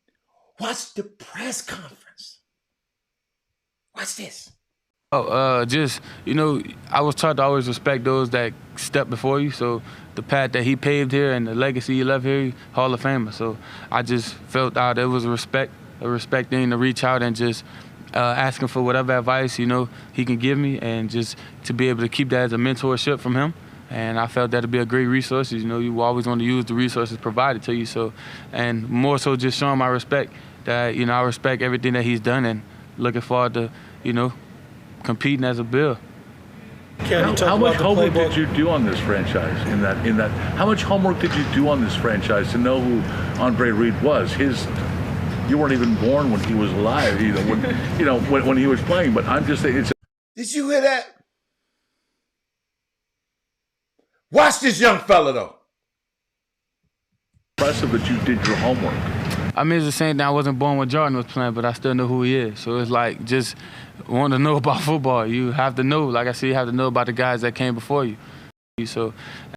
watch the press conference. Watch this. Just, you know, I was taught to always respect those that step before you. So the path that he paved here and the legacy he left here, Hall of Famer. So I just felt out it was a respect thing to reach out and just ask him for whatever advice, you know, he can give me and just to be able to keep that as a mentorship from him. And I felt that'd be a great resource. You know, you always want to use the resources provided to you. So, and more so just showing my respect that, you know, I respect everything that he's done and looking forward to, you know, competing as a Bill. How much homework did you do on this franchise? In that, how much homework did you do on this franchise to know who Andre Reed was? You weren't even born when he was alive, when he was playing. But I'm just saying, Did you hear that? Watch this young fella though. Impressive that you did your homework. I mean, it's the same thing. I wasn't born when Jordan was playing, but I still know who he is. So it's like just want to know about football. You have to know, like I said, you have to know about the guys that came before you. So,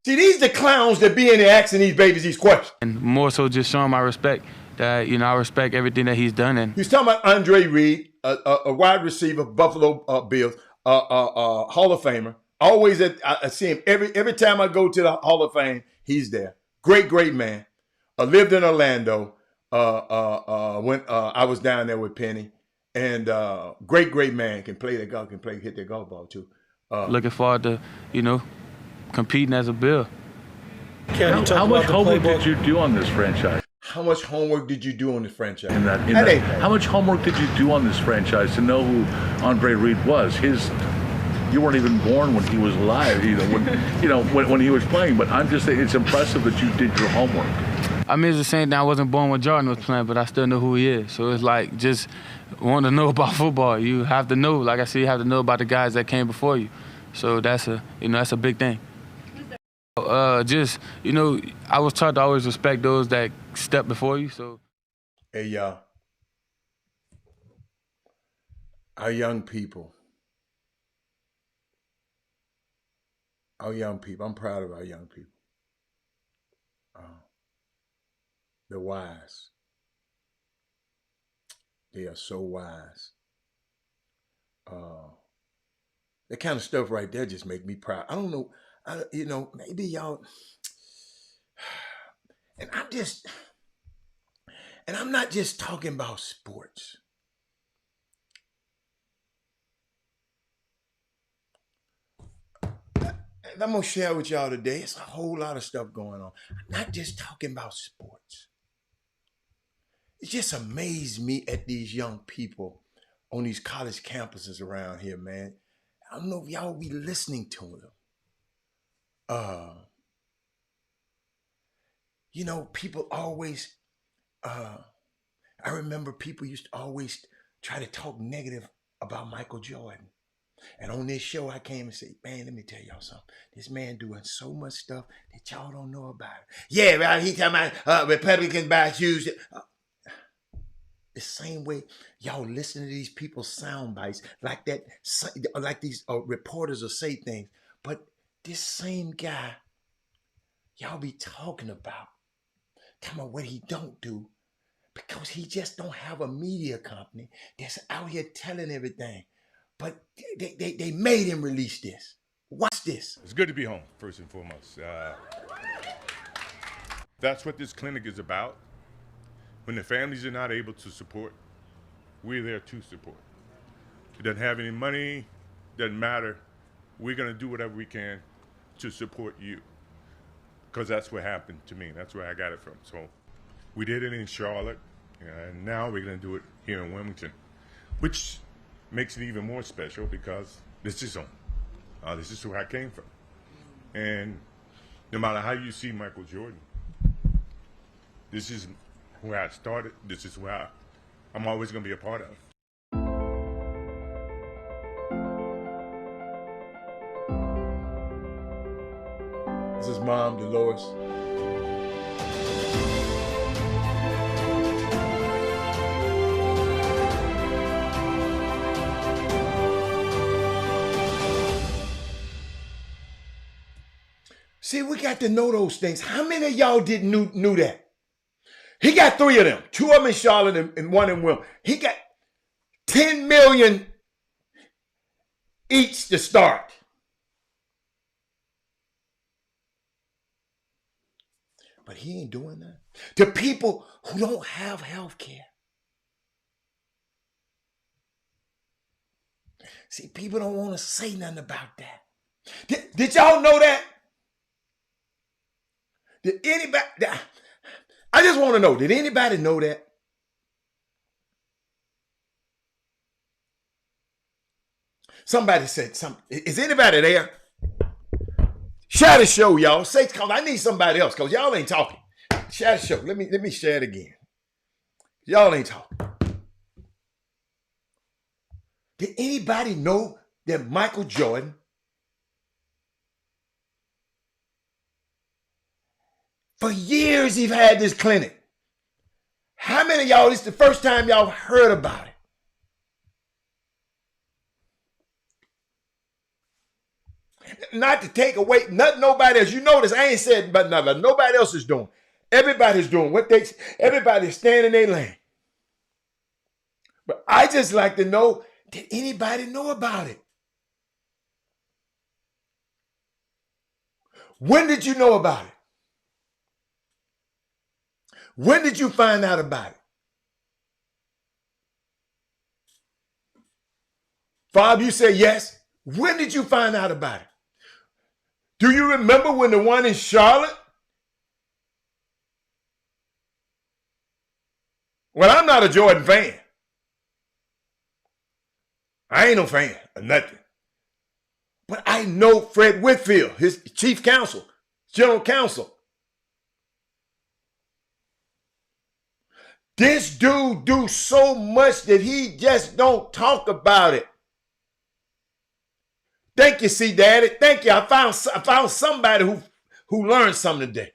see, these the clowns that be in there asking these babies these questions. And more so just showing my respect that, you know, I respect everything that he's done. And he's talking about Andre Reed, a wide receiver, Buffalo Bills, Hall of Famer. Always I see him every time I go to the Hall of Fame. He's there. Great man. Lived in Orlando. When I was down there with Penny, and great man. Can play the golf. Hit the golf ball too. Looking forward to competing as a Bill. How much homework did you do on this franchise? How much homework did you do on this franchise? How much homework did you do on this franchise to know who Andre Reed was? You weren't even born when he was alive, when he was playing. But I'm just saying, it's impressive that you did your homework. I mean, it's the same thing. I wasn't born when Jordan was playing, but I still know who he is. So it's like just wanting to know about football. You have to know, like I said, you have to know about the guys that came before you. So that's a big thing. I was taught to always respect those that step before you. So, hey y'all, our young people. I'm proud of our young people. They're wise. They are so wise. That kind of stuff right there just make me proud. I don't know. Maybe y'all, and I'm not just talking about sports. And I'm gonna share with y'all today. It's a whole lot of stuff going on. I'm not just talking about sports. It just amazed me at these young people on these college campuses around here, man. I don't know if y'all be listening to them. People always, I remember people used to always try to talk negative about Michael Jordan. And on this show, I came and said, man, let me tell y'all something. This man doing so much stuff that y'all don't know about it. Yeah, right, he talking about Republicans buy shoes. The same way y'all listen to these people's sound bites like that, like these reporters will say things. But this same guy, y'all be talking about what he don't do, because he just don't have a media company that's out here telling everything. But they made him release this. Watch this. It's good to be home, first and foremost. That's what this clinic is about. When the families are not able to support, we're there to support. If it doesn't have any money, doesn't matter. We're going to do whatever we can to support you, because that's what happened to me. That's where I got it from. So we did it in Charlotte, and now we're going to do it here in Wilmington, which makes it even more special because this is home. This is where I came from. And no matter how you see Michael Jordan, this is where I started. This is where I'm always going to be a part of. This is Mom, Dolores. See, we got to know those things. How many of y'all didn't knew that? He got 3 of them. 2 of them in Charlotte and 1 in Wilmington. He got $10 million each to start. But he ain't doing that. To people who don't have health care. See, people don't want to say nothing about that. Did y'all know that? Did anybody, I just want to know, did anybody know that? Somebody said something. Is anybody there? Share the show, y'all. Say, cause I need somebody else, because y'all ain't talking. Share the show. Let me share it again. Y'all ain't talking. Did anybody know that Michael Jordan for years he's had this clinic? How many of y'all, this is the first time y'all heard about it? Not to take away, nobody else. You notice I ain't said about nothing. Nobody else is doing. Everybody's doing what everybody's staying in their lane. But I just like to know, did anybody know about it? When did you know about it? When did you find out about it? Bob, you say yes. When did you find out about it? Do you remember when the one in Charlotte? Well, I'm not a Jordan fan. I ain't no fan of nothing. But I know Fred Whitfield, his chief counsel, general counsel. This dude do so much that he just don't talk about it. Thank you, C Daddy. Thank you. I found somebody who learned something today.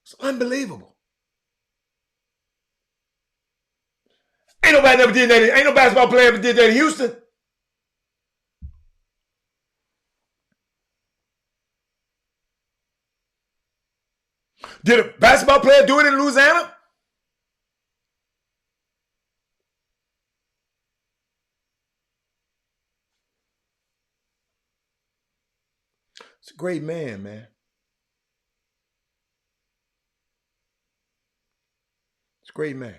It's unbelievable. Ain't nobody never did that. Ain't no basketball player ever did that in Houston. Did a basketball player do it in Louisiana? It's a great man, man. It's a great man.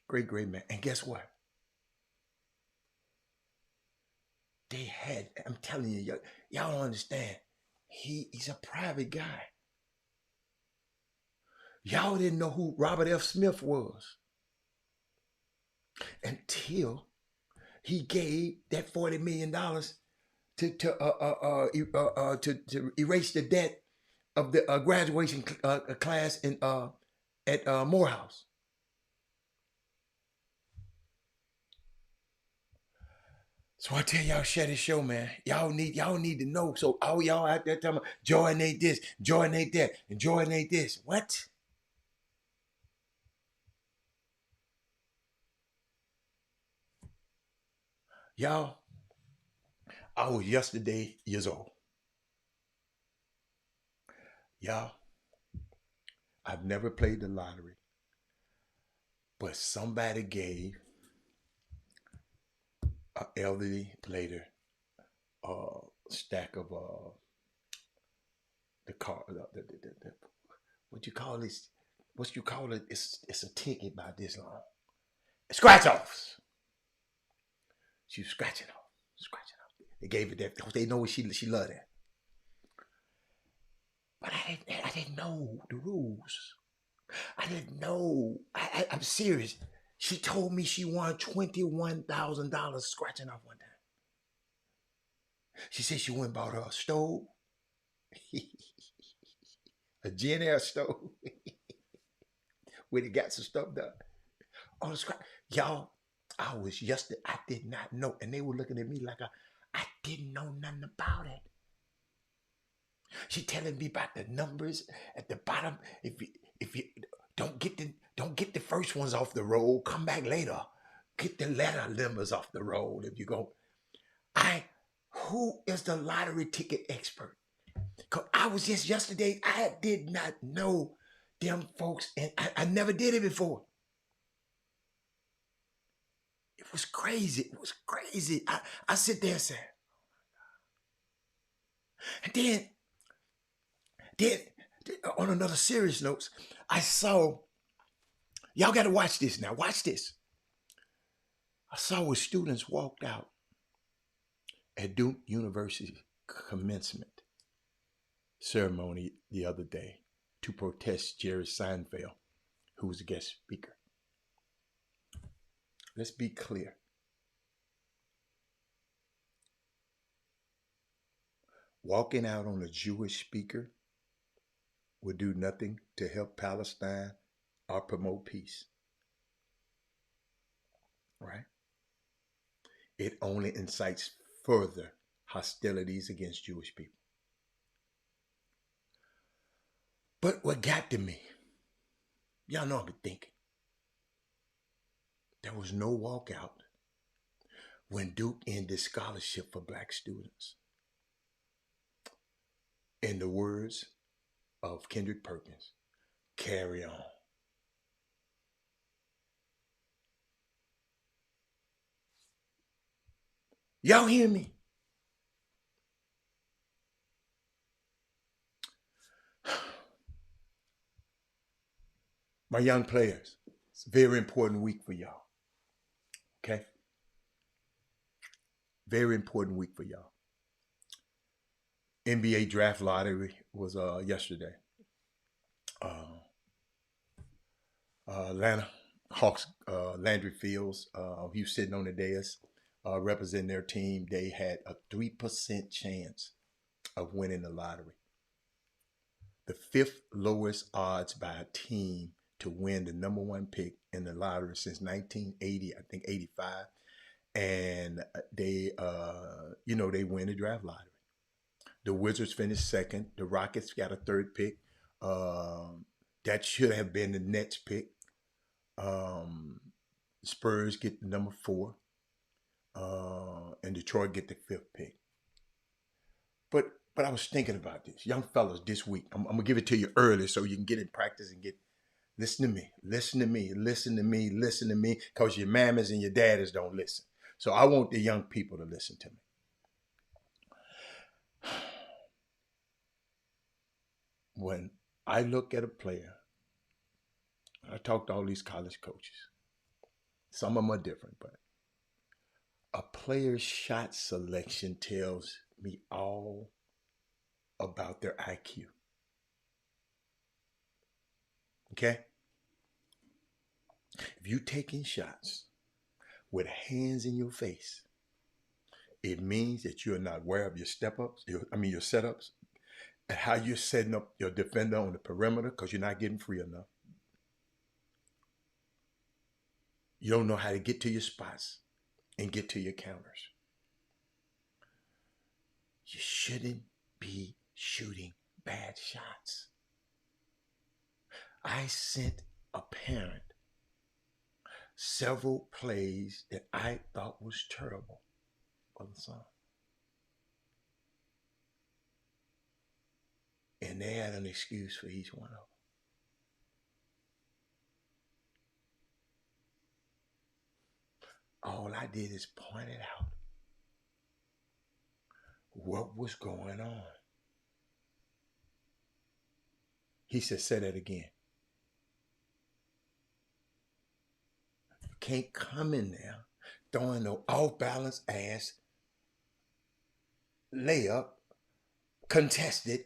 Great, great man. And guess what? They had, I'm telling you, y'all don't understand. He's a private guy. Y'all didn't know who Robert F. Smith was until he gave that $40 million to erase the debt of the graduation class at Morehouse. So I tell y'all, share this show, man. Y'all need to know. So all y'all out there talking about Jordan ain't this, Jordan ain't that, and Jordan ain't this. What? Y'all, I was yesterday years old. Y'all, I've never played the lottery, but somebody gave an elderly lady a stack of the car. What you call this? What you call it? It's a ticket about this long. Scratch offs. She was scratching off. They gave it that because they know she loved that. But I didn't know the rules. I didn't know. I'm serious. She told me she won $21,000 scratching off one time. She said she went and bought her a stove, a Gen Air stove, where they got some stuff done. On the scratch, y'all. I did not know, and they were looking at me like I didn't know nothing about it. She telling me about the numbers at the bottom. If you don't get the first ones off the roll, come back later. Get the letter numbers off the roll. If you go, who is the lottery ticket expert? Cause I was just yesterday. I did not know them folks, and I never did it before. It was crazy. It was crazy. I sit there and say, and then on another serious note, I saw, y'all got to watch this now. Watch this. I saw where students walked out at Duke University commencement ceremony the other day to protest Jerry Seinfeld, who was a guest speaker. Let's be clear. Walking out on a Jewish speaker would do nothing to help Palestine or promote peace. Right? It only incites further hostilities against Jewish people. But what got to me, y'all know I've been thinking, there was no walkout when Duke ended scholarship for black students. In the words of Kendrick Perkins, carry on. Y'all hear me? My young players, it's a very important week for y'all. Okay? Very important week for y'all. NBA draft lottery was yesterday. Atlanta Hawks, Landry Fields, he was sitting on the dais representing their team. They had a 3% chance of winning the lottery. The fifth lowest odds by a team to win the number one pick in the lottery since 1980, I think 85. And they win the draft lottery. The Wizards finished second. The Rockets got a third pick. That should have been the Nets pick. Spurs get the number 4. And Detroit get the 5th pick. But I was thinking about this. Young fellas, this week, I'm going to give it to you early so you can get in practice and listen to me, because your mammas and your daddies don't listen. So I want the young people to listen to me. When I look at a player, I talk to all these college coaches. Some of them are different, but a player's shot selection tells me all about their IQ. Okay? If you're taking shots with hands in your face, it means that you're not aware of your step-ups, your setups, and how you're setting up your defender on the perimeter because you're not getting free enough. You don't know how to get to your spots and get to your counters. You shouldn't be shooting bad shots. I sent a parent several plays that I thought was terrible for the son. And they had an excuse for each one of them. All I did is point it out. What was going on? He said, say that again. You can't come in there throwing no off-balance ass layup, contested,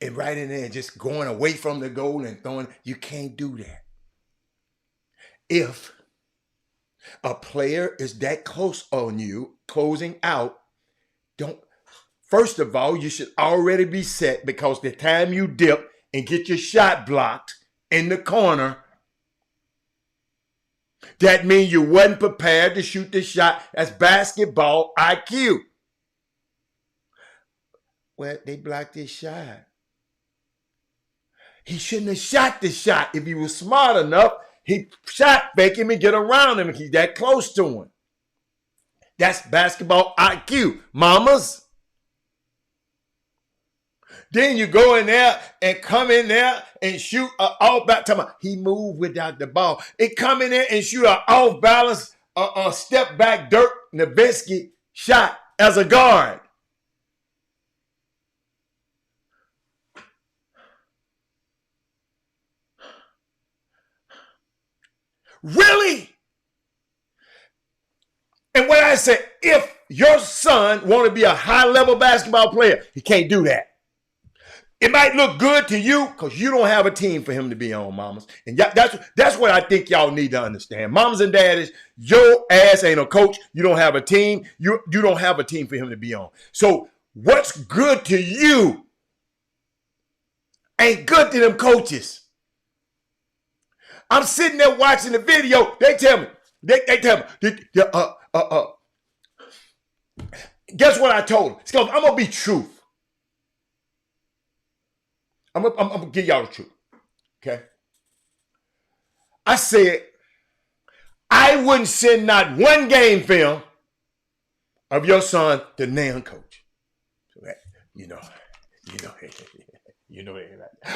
and right in there just going away from the goal and throwing. You can't do that. If a player is that close on you, closing out, first of all, you should already be set, because the time you dip and get your shot blocked in the corner, that means you wasn't prepared to shoot the shot. That's basketball IQ. Well, they blocked his shot. He shouldn't have shot the shot. If he was smart enough, he shot fake him and get around him if he's that close to him. That's basketball IQ, mamas. Then you go in there and come in there and shoot off back. He moved without the ball. It come in there and shoot an off balance, step back Dirk Nowitzki shot as a guard. Really? And when I say, if your son want to be a high-level basketball player, he can't do that. It might look good to you because you don't have a team for him to be on, mamas. And that's what I think y'all need to understand. Mamas and daddies, your ass ain't a coach. You don't have a team. You don't have a team for him to be on. So what's good to you ain't good to them coaches. I'm sitting there watching the video. They tell me, guess what I told them? I'm going to be truth. I'm going to give y'all the truth. Okay? I said, I wouldn't send not one game film of your son to nan coach. So that, you know,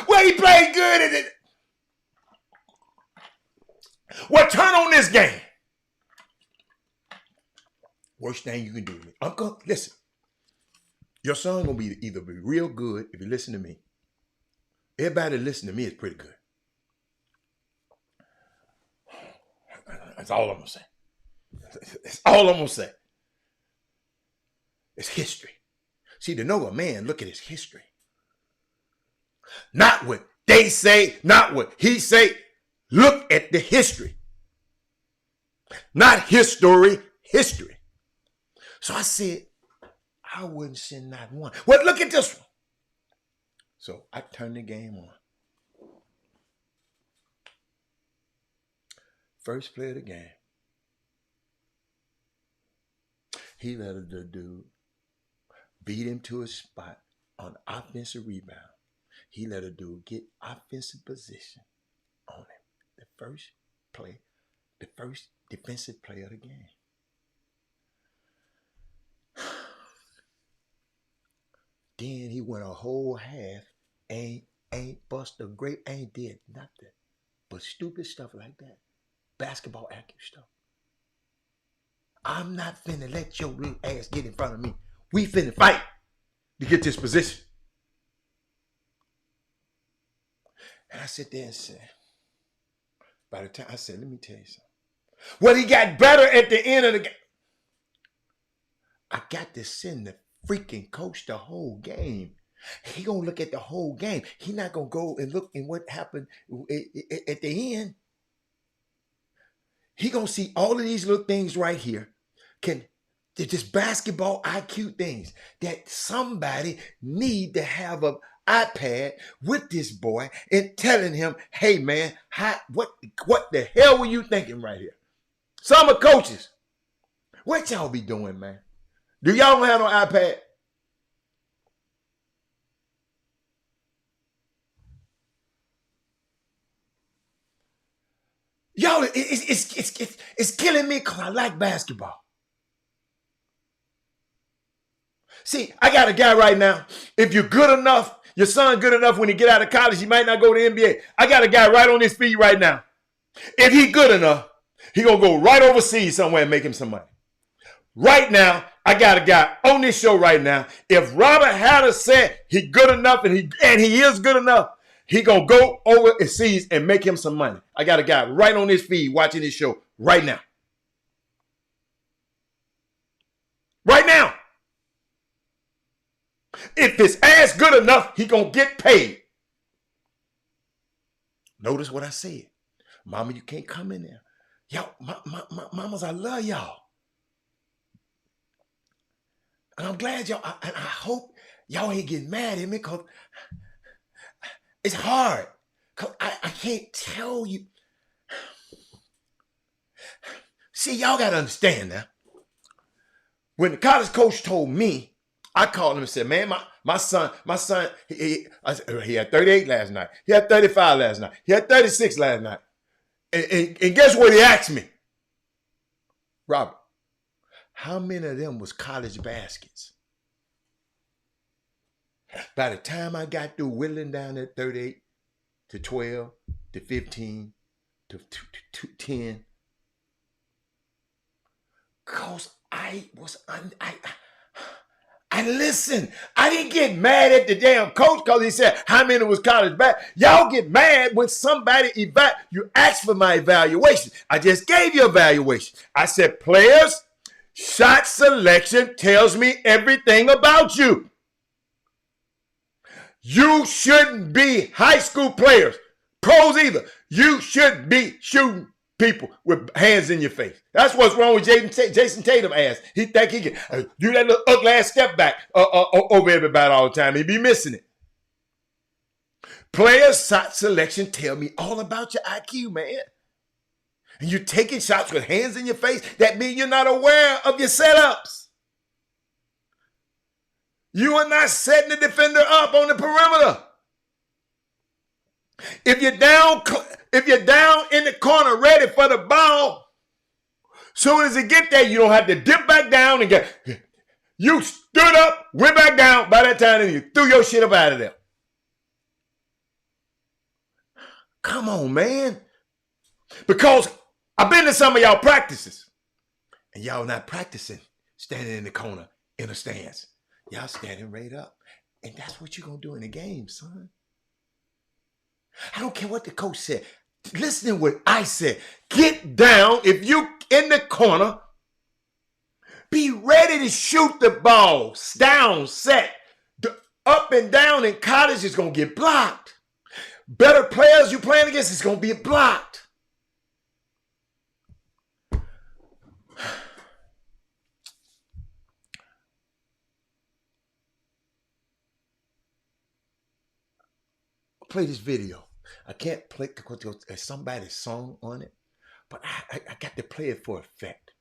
well, he played good at it. Well, turn on this game. Worst thing you can do to me. I'm going to listen. Your son going to be either be real good if you listen to me. Everybody that listen to me is pretty good. That's all I'm going to say. That's all I'm going to say. It's history. See, to know a man, look at his history. Not what they say, not what he say. Look at the history. Not his story, history. So I said, I wouldn't send not one. Well, look at this one. So I turned the game on. First play of the game. He let the dude beat him to his spot on offensive rebound. He let a dude get offensive position on him. The first play, the first defensive play of the game. Then he went a whole half, ain't bust a grape, ain't did nothing but stupid stuff like that. Basketball accurate stuff. I'm not finna let your little ass get in front of me. We finna fight to get this position. And I sit there and said, by the time I said, let me tell you something. Well, he got better at the end of the game. I got to send the freaking coach the whole game. He gonna look at the whole game. He not gonna go and look in what happened at the end. He gonna see all of these little things right here. They're just basketball IQ things that somebody need to have an iPad with this boy and telling him, hey man, what the hell were you thinking right here? Some of coaches, what y'all be doing, man? Do y'all don't have no iPad? Y'all, it's killing me because I like basketball. See, I got a guy right now. If you're good enough, your son good enough when he get out of college, he might not go to the NBA. I got a guy right on his feet right now. If he good enough, he gonna go right overseas somewhere and make him some money. Right now, I got a guy on this show right now. If Robert Hatter said he good enough and he is good enough, he gonna go overseas and make him some money. I got a guy right on his feed watching this show right now. Right now. If his ass good enough, he gonna get paid. Notice what I said. Mama, you can't come in there. Y'all, mamas, I love y'all. And I'm glad y'all, and I hope y'all ain't getting mad at me because it's hard. Because I can't tell you. See, y'all got to understand now. When the college coach told me, I called him and said, man, my son, he had 38 last night. He had 35 last night. He had 36 last night. And guess what he asked me? Robert, how many of them was college baskets? By the time I got through whittling down at 38 to 12 to 15 to 10, because I listened. I didn't get mad at the damn coach because he said how many was college back. Y'all get mad when somebody you ask for my evaluation. I just gave you evaluation. I said players, shot selection tells me everything about you. You shouldn't be high school players, pros either. You shouldn't be shooting people with hands in your face. That's what's wrong with Jason Tatum ass. He think he can do that little ugly ass step back over everybody all the time. He be missing it. Players' shot selection tell me all about your IQ, man. And you're taking shots with hands in your face. That means you're not aware of your setups. You are not setting the defender up on the perimeter. If you're down in the corner ready for the ball, soon as it get there, you don't have to dip back down and you stood up, went back down by that time and you threw your shit up out of there. Come on, man. Because I've been to some of y'all practices and y'all not practicing standing in the corner in a stance. Y'all standing right up. And that's what you're going to do in the game, son. I don't care what the coach said. Listen to what I said. Get down. If you in the corner, be ready to shoot the ball. Down, set. Up and down in college is going to get blocked. Better players you playing against is going to be blocked. Play this video. I can't play because there's somebody's song on it, but I got to play it for effect.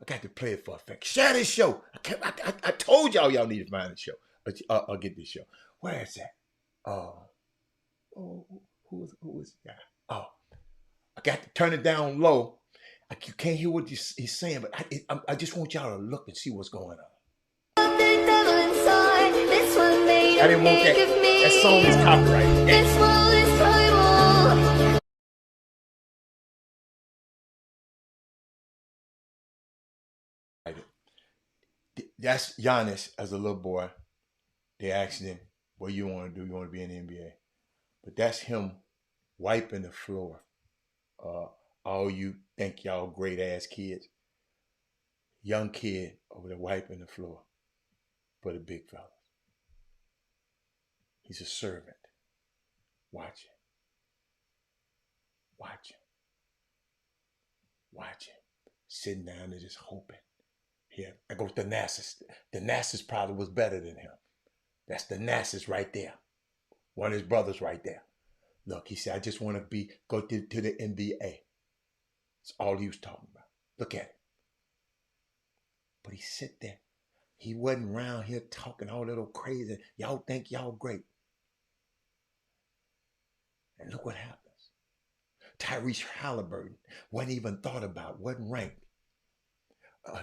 I got to play it for effect. Share this show. I told y'all need to find the show. I'll get this show. Where is that? Who is the guy? Oh, I got to turn it down low. You can't hear what he's saying, but I just want y'all to look and see what's going on. I didn't want that. That song is copyrighted. This world is primal. That's Giannis as a little boy. They asked him, what you want to do? You want to be in the NBA? But that's him wiping the floor. All you think y'all great ass kids. Young kid over there wiping the floor for the big fellas. He's a servant. Watch him. Watch him. Watch him. Sitting down and just hoping. Here, I go to the Nassus. The Nassus probably was better than him. That's the Nassus right there. One of his brothers right there. Look, he said, I just want to go to the NBA. That's all he was talking about. Look at it. But he sit there. He wasn't around here talking all little crazy. Y'all think y'all great. And look what happens. Tyrese Halliburton wasn't even thought about, wasn't ranked.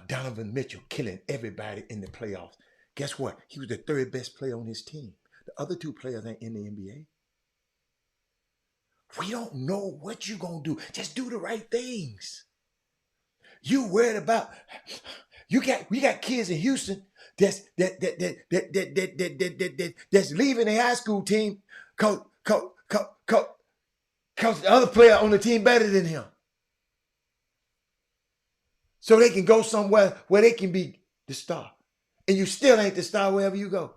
Donovan Mitchell killing everybody in the playoffs. Guess what? He was the third best player on his team. The other two players ain't in the NBA. We don't know what you're going to do. Just do the right things. You worried about, we got kids in Houston that's leaving the high school team because the other player on the team better than him. So they can go somewhere where they can be the star. And you still ain't the star wherever you go.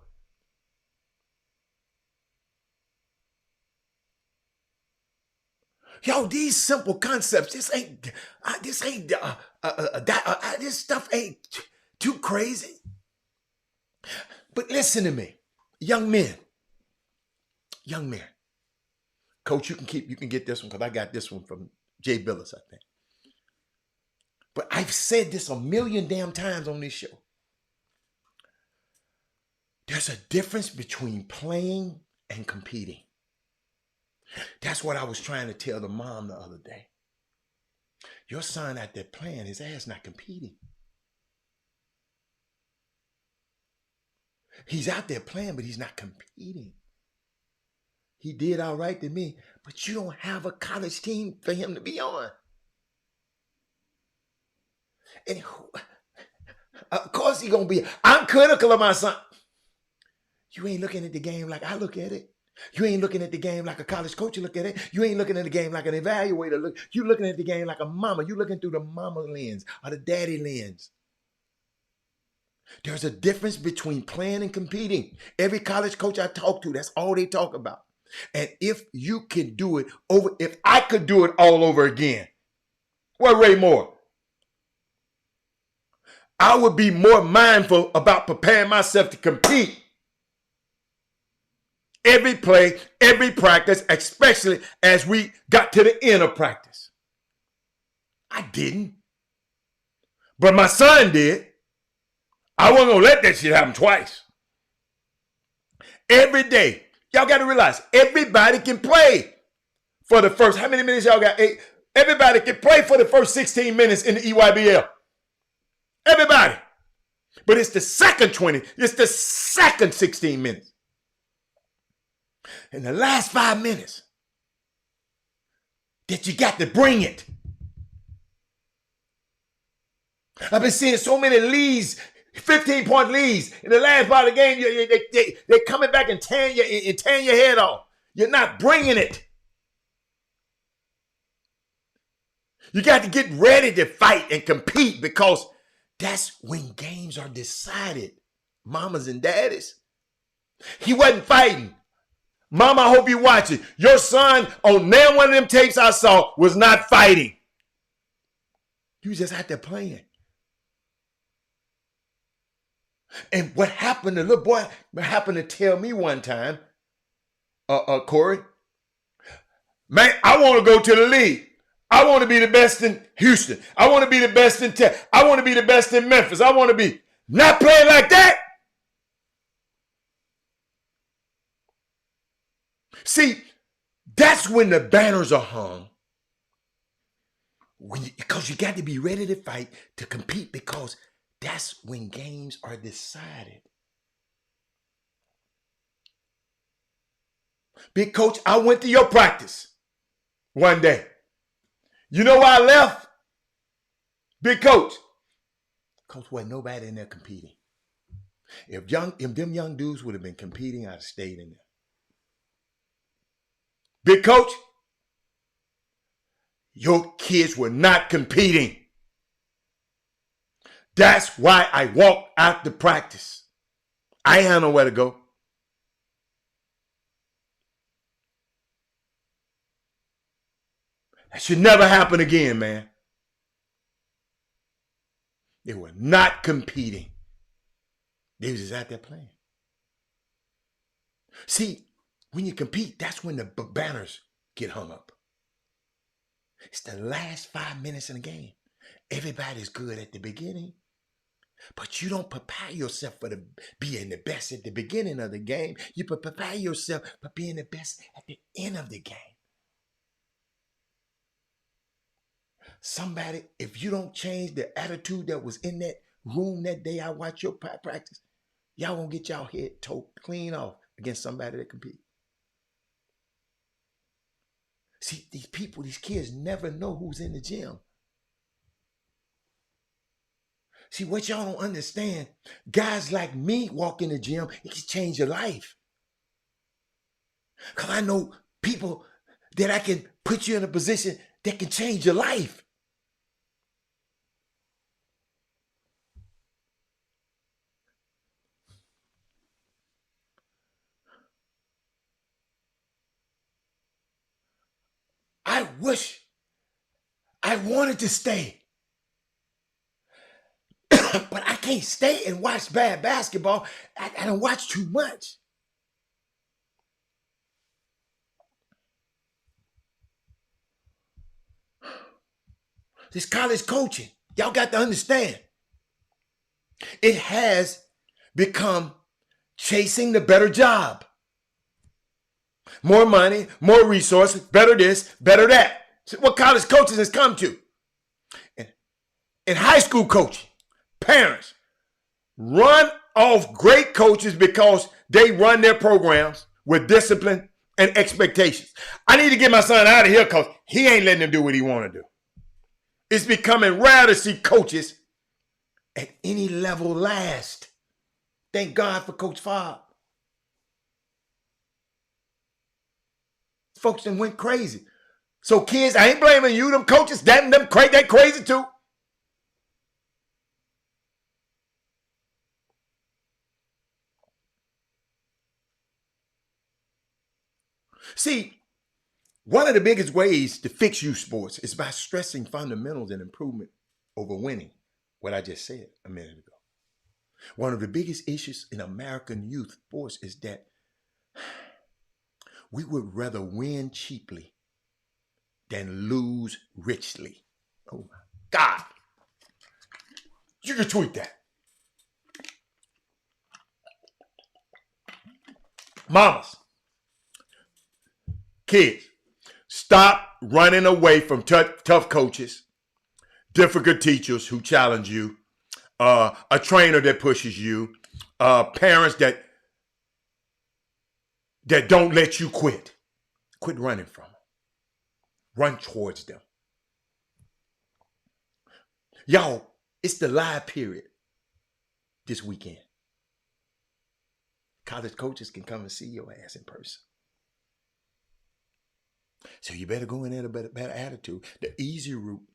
Yo, these simple concepts, this stuff ain't too crazy. But listen to me, young men. Coach, you can get this one because I got this one from Jay Billis, I think. But I've said this a million damn times on this show. There's a difference between playing and competing. That's what I was trying to tell the mom the other day. Your son out there playing, his ass not competing. He's out there playing, but he's not competing. He did all right to me, but you don't have a college team for him to be on. And of course he's going to be, I'm critical of my son. You ain't looking at the game like I look at it. You ain't looking at the game like a college coach look at it. You ain't looking at the game like an evaluator look. You looking at the game like a mama. You looking through the mama lens or the daddy lens. There's a difference between playing and competing. Every college coach I talk to, that's all they talk about. And if you can do it if I could do it all over again, well, Ray Moore, I would be more mindful about preparing myself to compete. Every play, every practice, especially as we got to the end of practice. I didn't. But my son did. I wasn't going to let that shit happen twice. Every day. Y'all got to realize, everybody can play for the first, how many minutes y'all got? 8. Everybody can play for the first 16 minutes in the EYBL. Everybody. But it's the second 20. It's the second 16 minutes. In the last 5 minutes that you got to bring it. I've been seeing so many leads, 15-point leads in the last part of the game. They're coming back and tearing your head off. You're not bringing it. You got to get ready to fight and compete, because that's when games are decided. Mamas and daddies. He wasn't fighting. Mama, I hope you're watching. Your son on now one of them tapes I saw was not fighting. He was just out there playing. And what happened, the little boy happened to tell me one time, Corey, man, I want to go to the league. I want to be the best in Houston. I want to be the best in Texas. I want to be the best in Memphis. I want to be not playing like that. See, that's when the banners are hung. Because you got to be ready to fight, to compete, because that's when games are decided. Big coach, I went to your practice one day. You know why I left? Big coach. Coach, wasn't nobody in there competing. If them young dudes would have been competing, I'd have stayed in there. Big coach, your kids were not competing. That's why I walked out the practice. I ain't had nowhere to go. That should never happen again, man. They were not competing. They was just out there playing. See, when you compete, that's when the banners get hung up. It's the last 5 minutes in the game. Everybody's good at the beginning, but you don't prepare yourself for being the best at the beginning of the game. You prepare yourself for being the best at the end of the game. Somebody, if you don't change the attitude that was in that room that day I watched your practice, y'all won't get y'all head toe clean off against somebody that compete. See, these people, these kids never know who's in the gym. See, what y'all don't understand, guys like me walk in the gym, it can change your life. Because I know people that I can put you in a position that can change your life. I wish I wanted to stay. But I can't stay and watch bad basketball. I don't watch too much. This college coaching, y'all got to understand. It has become chasing the better job. More money, more resources, better this, better that. What college coaching has come to. In high school coaching, parents run off great coaches because they run their programs with discipline and expectations. I need to get my son out of here because he ain't letting him do what he want to do. It's becoming rare to see coaches at any level last. Thank God for Coach Fobb. Folks done went crazy. So kids, I ain't blaming you. Them coaches, them they crazy too. See, one of the biggest ways to fix youth sports is by stressing fundamentals and improvement over winning. What I just said a minute ago. One of the biggest issues in American youth sports is that we would rather win cheaply than lose richly. Oh my God. You can tweet that. Mamas, kids, stop running away from tough coaches, difficult teachers who challenge you, a trainer that pushes you, parents that don't let you quit. Quit running from them. Run towards them. Y'all, It's the live period this weekend. College coaches can come and see your ass in person. So you better go in there with a better attitude. The easy route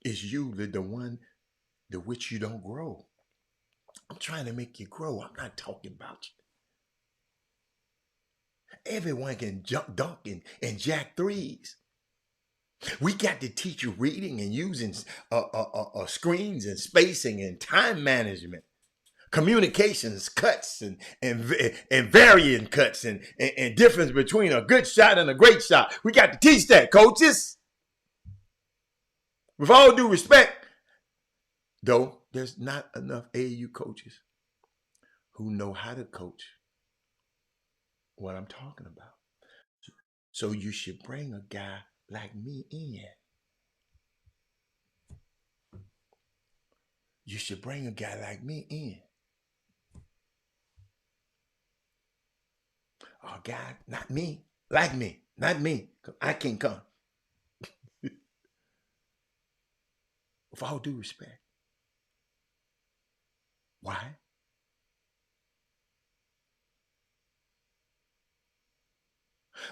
is usually the one to which you don't grow. I'm trying to make you grow. I'm not talking about you. Everyone can jump, dunk, and jack threes. We got to teach you reading and using screens and spacing and time management, communications, cuts and varying cuts and difference between a good shot and a great shot. We got to teach that, coaches. With all due respect, though, there's not enough AAU coaches who know how to coach what I'm talking about. So you should bring a guy like me in. You should bring a guy like me in. A guy, not me, like me, not me, because I can't come. With all due respect. Why?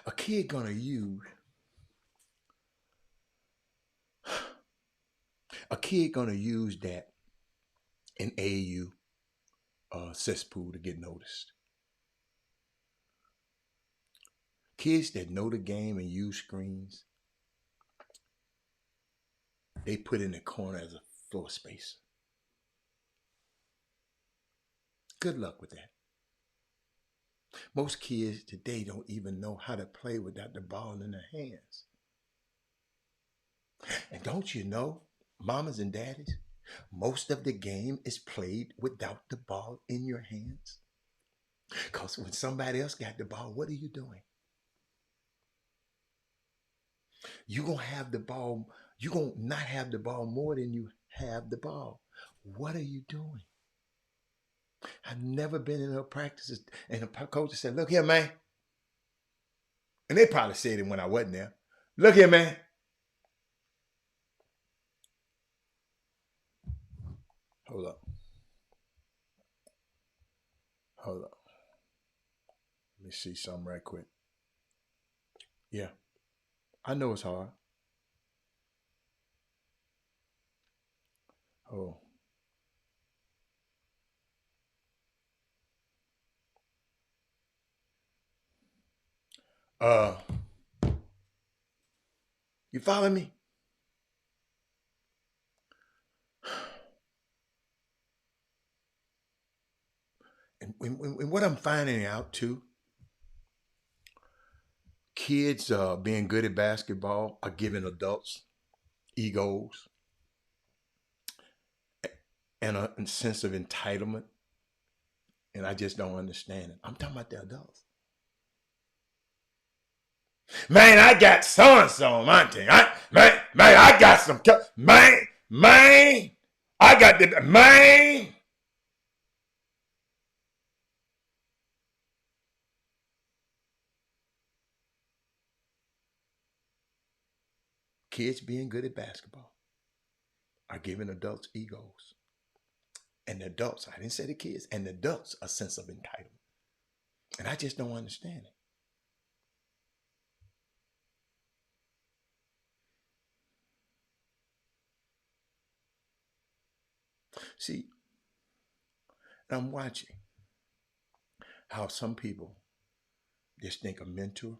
A kid gonna use that in AAU cesspool to get noticed. Kids that know the game and use screens, they put in the corner as a floor spacer. Good luck with that. Most kids today don't even know how to play without the ball in their hands. And don't you know, mamas and daddies, most of the game is played without the ball in your hands. Because when somebody else got the ball, what are you doing? You're going to have the ball. You're going to not have the ball more than you have the ball. What are you doing? I've never been in a practice and a coach said, look here, man. And they probably said it when I wasn't there. Look here, man. Hold up. Hold up. Let me see something right quick. Yeah. I know it's hard. Oh. You follow me? And what I'm finding out too, kids being good at basketball are giving adults egos and a sense of entitlement. And I just don't understand it. I'm talking about the adults. Man, I got so-and-so on my team. Man, I got some, man, I got the, man. Kids being good at basketball are giving adults egos. And the adults, I didn't say the kids, and the adults a sense of entitlement. And I just don't understand it. See, I'm watching how some people just think a mentor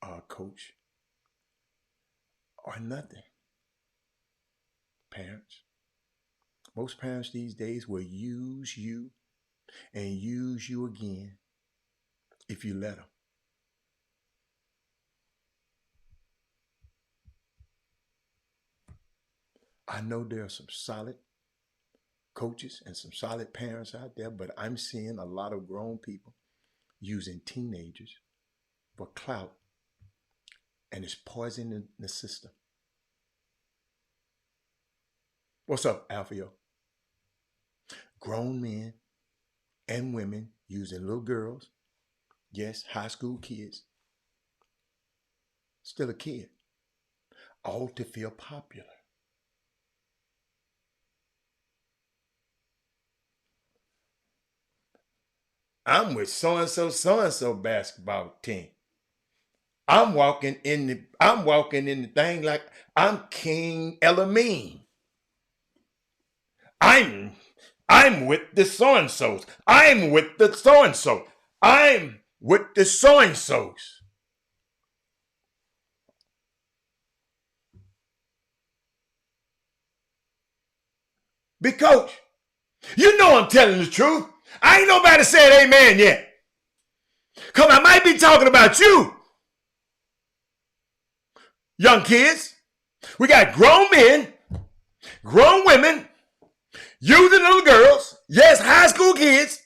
or a coach are nothing. Parents. Most parents these days will use you and use you again if you let them. I know there are some solid coaches and some solid parents out there, but I'm seeing a lot of grown people using teenagers for clout, and it's poisoning the system. What's up, Alfio? Grown men and women using little girls, yes, high school kids, still a kid, all to feel popular. I'm with so-and-so basketball team. I'm walking in the thing like I'm King Elamine. I'm with the so-and-sos. I'm with the so-and-so. I'm with the so-and-sos. Big coach, you know I'm telling the truth. I ain't nobody said amen yet. Because I might be talking about you. Young kids. We got grown men, grown women, youth and little girls. Yes, high school kids.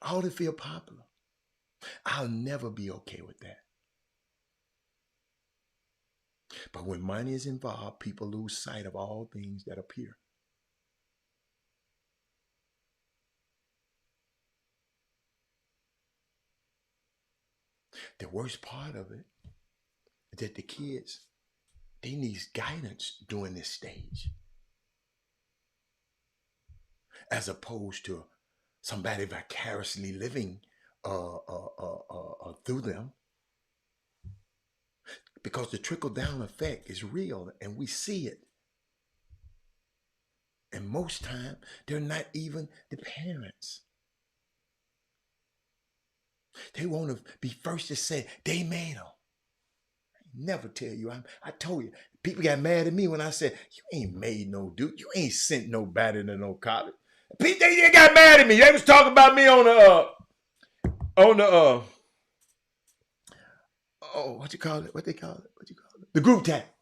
All to feel popular. I'll never be okay with that. But when money is involved, people lose sight of all things that appear. The worst part of it is that the kids, they need guidance during this stage. As opposed to somebody vicariously living through them. Because the trickle-down effect is real and we see it. And most time, they're not even the parents. They want to be first to say, they made them. I never tell you. I told you. People got mad at me when I said, you ain't made no dude. You ain't sent nobody to no college. They got mad at me. They was talking about me on the what you call it? What they call it? What you call it? The group chat.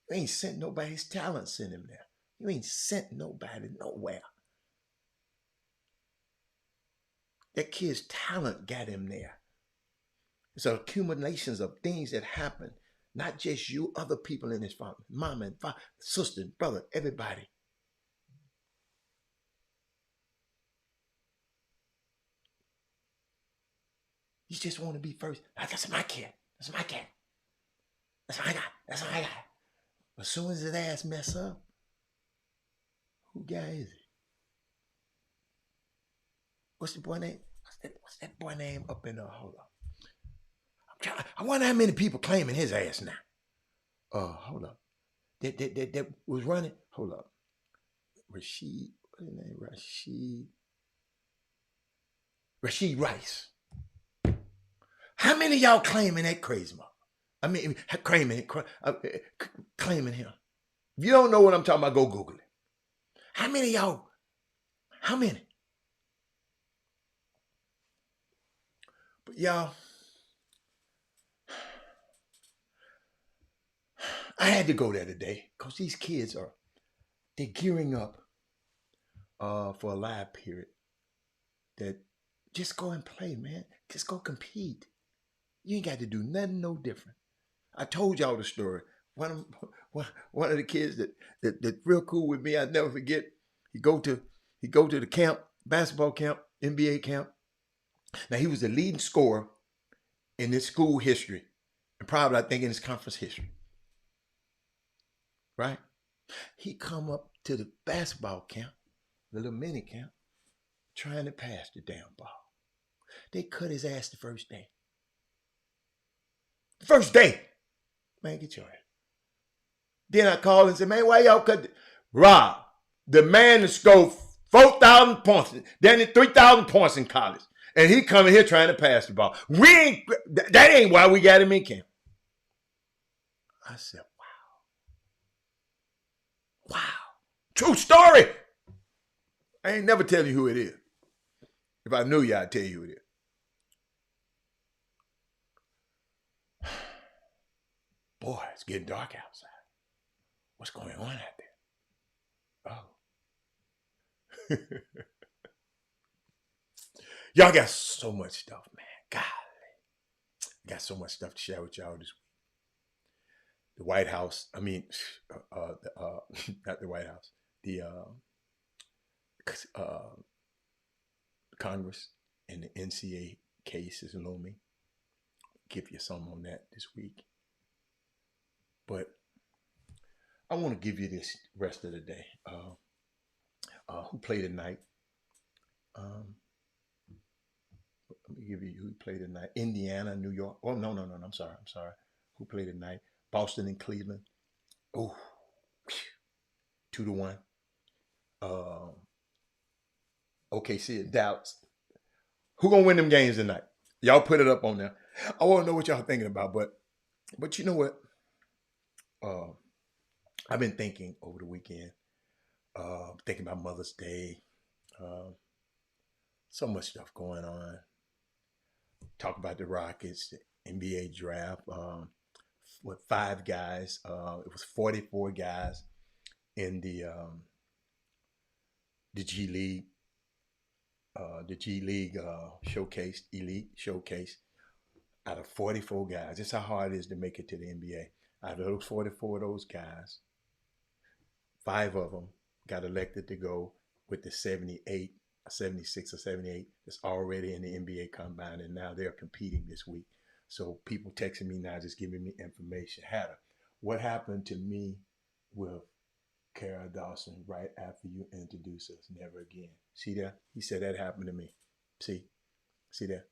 You ain't sent nobody's talents in him there. You ain't sent nobody nowhere. That kid's talent got him there. It's accumulations of things that happen. Not just you, other people in his family. Mom and father, sister, brother, everybody. You just want to be first. That's my kid. That's my kid. That's what I got. That's what I got. As soon as his ass mess up, who guy is it? What's the boy name? What's that boy name up in hold up. I wonder how many people claiming his ass now. Hold up. That was running. Hold up. Rashid, what's his name? Rashid Rice. How many of y'all claiming that crazy mother? I mean, claiming him. If you don't know what I'm talking about, go Google it. How many of y'all? How many? But y'all, I had to go there today because these kids they're gearing up for a live period. That just go and play, man. Just go compete. You ain't got to do nothing no different. I told y'all the story. One of the kids that real cool with me, I'll never forget. He go to the camp, basketball camp, NBA camp. Now he was the leading scorer in his school history, and probably I think in his conference history. Right? He come up to the basketball camp, the little mini camp, trying to pass the damn ball. They cut his ass the first day. First day. Man, get your ass. Then I called and said, man, why y'all cut Rob, the man that scored 4,000 points, then 3,000 points in college. And he coming here trying to pass the ball. That ain't why we got him in camp. I said, wow. True story. I ain't never tell you who it is. If I knew you, I'd tell you who it is. Boy, it's getting dark outside. What's going on out there? Oh. Y'all got so much stuff, man. Golly. I got so much stuff to share with y'all this week. The White House, not the White House, the Congress and the NCA case is looming. Give you some on that this week. But I want to give you this rest of the day. Who played tonight? Let me give you who played tonight. Indiana, New York. Oh, no. I'm sorry. Who played tonight? Boston and Cleveland. Oh, 2-1. OKC and Dallas. Who gonna win them games tonight? Y'all put it up on there. I want to know what y'all thinking about, but you know what? I've been thinking over the weekend, thinking about Mother's Day. So much stuff going on. Talk about the Rockets, the NBA draft. With 5 guys, it was 44 guys in the G League. The G League showcase, elite showcase, out of 44 guys. That's how hard it is to make it to the NBA. Out of those 44 of those guys, 5 of them got elected to go with the 78, 76 or 78 that's already in the NBA combine, and now they're competing this week. So people texting me now, just giving me information. Hatter, what happened to me with Kara Dawson right after you introduced us? Never again. See that? He said that happened to me. See that?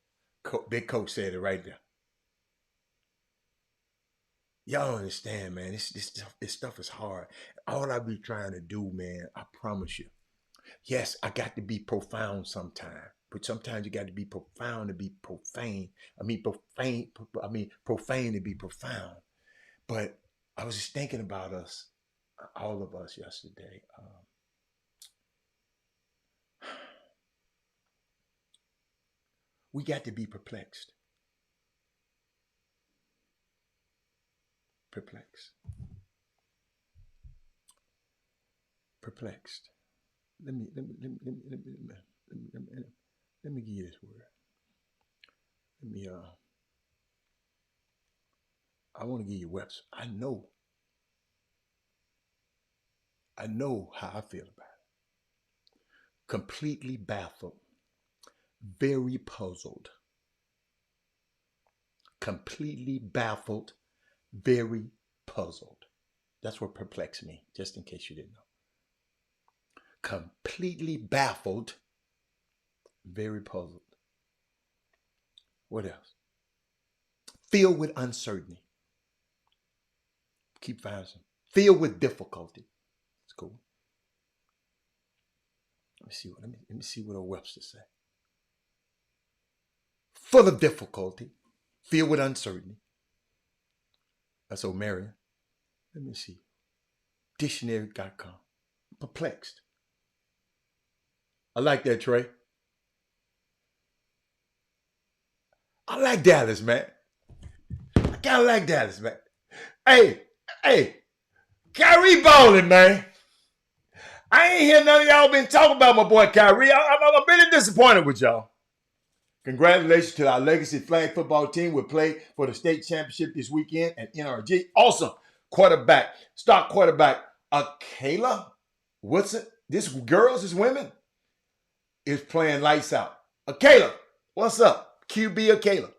Big Coach said it right there. Y'all don't understand, man. This stuff is hard. All I be trying to do, man, I promise you. Yes, I got to be profound sometimes, but sometimes you got to be profound to be profane. Profane to be profound. But I was just thinking about us, all of us yesterday. We got to be perplexed. Perplexed. Let me give you this word. I want to give you webs. I know how I feel about it. Completely baffled, very puzzled. Completely baffled, very puzzled. That's what perplexed me, just in case you didn't know. Completely baffled, very puzzled. What else? Filled with uncertainty. Keep finding some. Filled with difficulty. It's cool. Let me see what old Webster say. Full of difficulty, filled with uncertainty. That's old Marion. Let me see. Dictionary.com. Perplexed. I like that, Trey. I like Dallas, man. I kind of like Dallas, man. Hey, Kyrie balling, man. I ain't hear none of y'all been talking about my boy Kyrie. I'm really disappointed with y'all. Congratulations to our legacy flag football team. We'll play for the state championship this weekend at NRG. Awesome. Star quarterback, Akayla Woodson. This women, is playing lights out. Akayla, what's up? QB Akayla.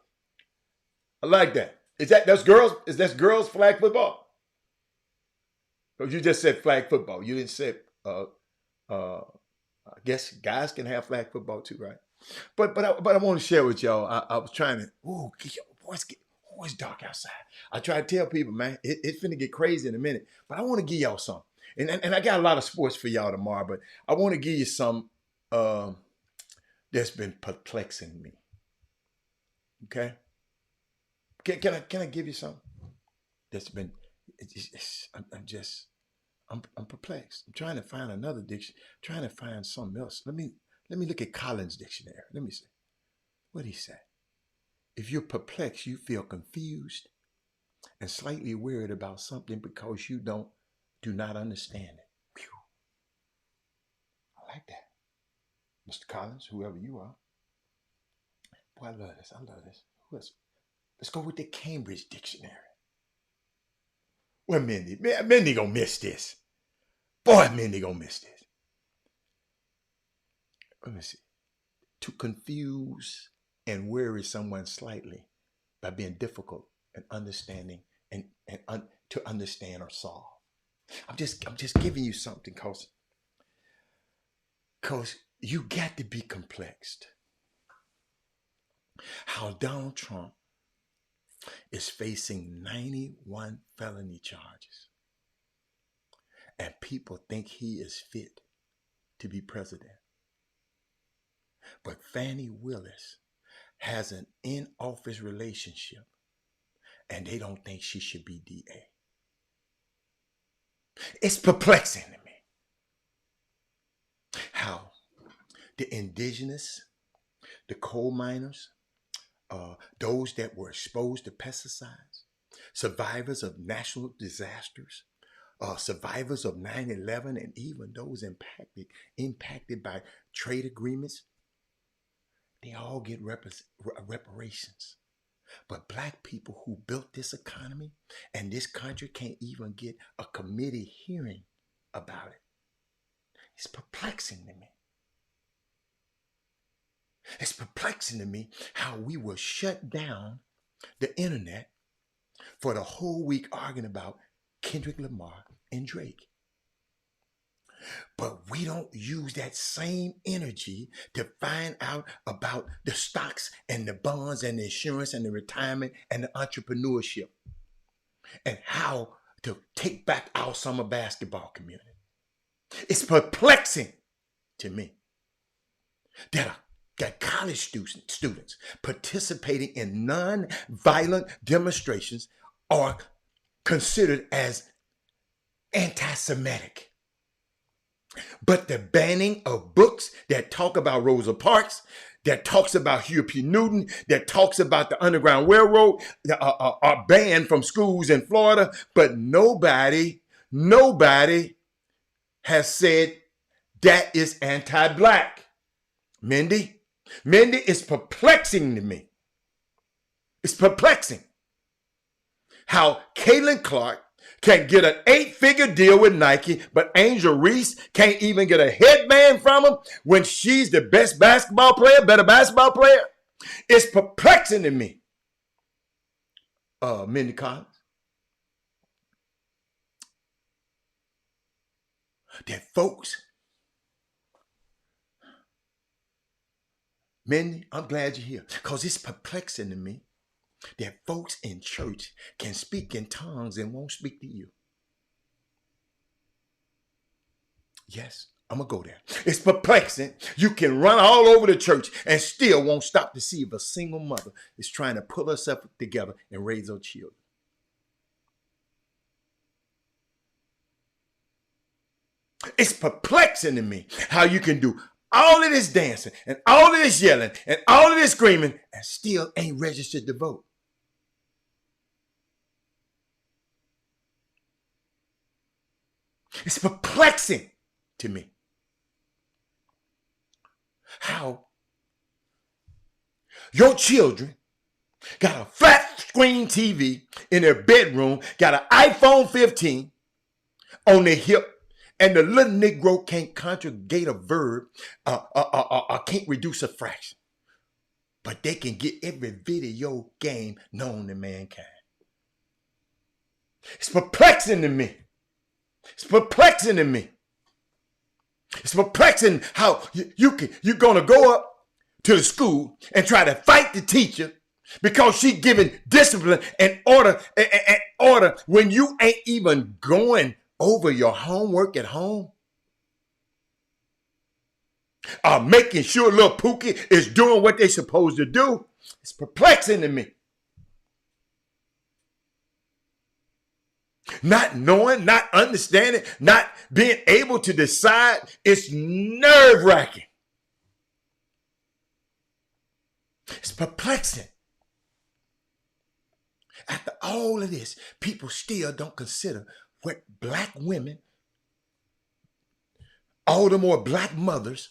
I like that. That's girls? Is that girls flag football? But you just said flag football. You didn't say I guess guys can have flag football too, right? But I want to share with y'all. I was trying to. It's dark outside. I try to tell people, man, it's finna get crazy in a minute. But I want to give y'all some, and I got a lot of sports for y'all tomorrow. But I want to give you some that's been perplexing me. Okay, can I give you some that's been? I'm perplexed. I'm trying to find another dictionary. Trying to find something else. Let me look at Collins' dictionary. Let me see. What did he say? If you're perplexed, you feel confused and slightly worried about something because you do not understand it. Whew. I like that. Mr. Collins, whoever you are. Boy, I love this. Who else? Let's go with the Cambridge Dictionary. Well, Mindy gonna miss this. Boy, Mindy gonna miss this. Let me see. To confuse and worry someone slightly by being difficult and understanding and to understand or solve. I'm just giving you something because Because you got to be complexed. How Donald Trump is facing 91 felony charges, and people think he is fit to be president. But Fannie Willis has an in-office relationship, and they don't think she should be DA. It's perplexing to me how the indigenous, the coal miners, those that were exposed to pesticides, survivors of national disasters, survivors of 9/11, and even those impacted by trade agreements, they all get reparations. But black people who built this economy and this country can't even get a committee hearing about it. It's perplexing to me. It's perplexing to me how we will shut down the internet for the whole week arguing about Kendrick Lamar and Drake. But we don't use that same energy to find out about the stocks and the bonds and the insurance and the retirement and the entrepreneurship and how to take back our summer basketball community. It's perplexing to me that college students participating in non-violent demonstrations are considered as anti-Semitic. But the banning of books that talk about Rosa Parks, that talks about Huey P. Newton, that talks about the Underground Railroad, are banned from schools in Florida. But nobody has said that is anti-black. Mindy, it's perplexing to me. It's perplexing how Caitlin Clark can get an 8-figure deal with Nike, but Angel Reese can't even get a headband from him when she's the best basketball player, better basketball player. It's perplexing to me. Mindy Collins, that folks, Mindy, I'm glad you're here, because it's perplexing to me that folks in church can speak in tongues and won't speak to you. Yes, I'm going to go there. It's perplexing. You can run all over the church and still won't stop to see if a single mother is trying to pull herself together and raise her children. It's perplexing to me how you can do all of this dancing and all of this yelling and all of this screaming and still ain't registered to vote. It's perplexing to me how your children got a flat screen TV in their bedroom, got an iPhone 15 on their hip, and the little Negro can't conjugate a verb, can't reduce a fraction. But they can get every video game known to mankind. It's perplexing to me. It's perplexing to me. It's perplexing how you're going to go up to the school and try to fight the teacher because she's giving discipline and order when you ain't even going over your homework at home. Making sure little Pookie is doing what they're supposed to do. It's perplexing to me. Not knowing, not understanding, not being able to decide, it's nerve-wracking. It's perplexing. After all of this, people still don't consider what black women, all the more black mothers,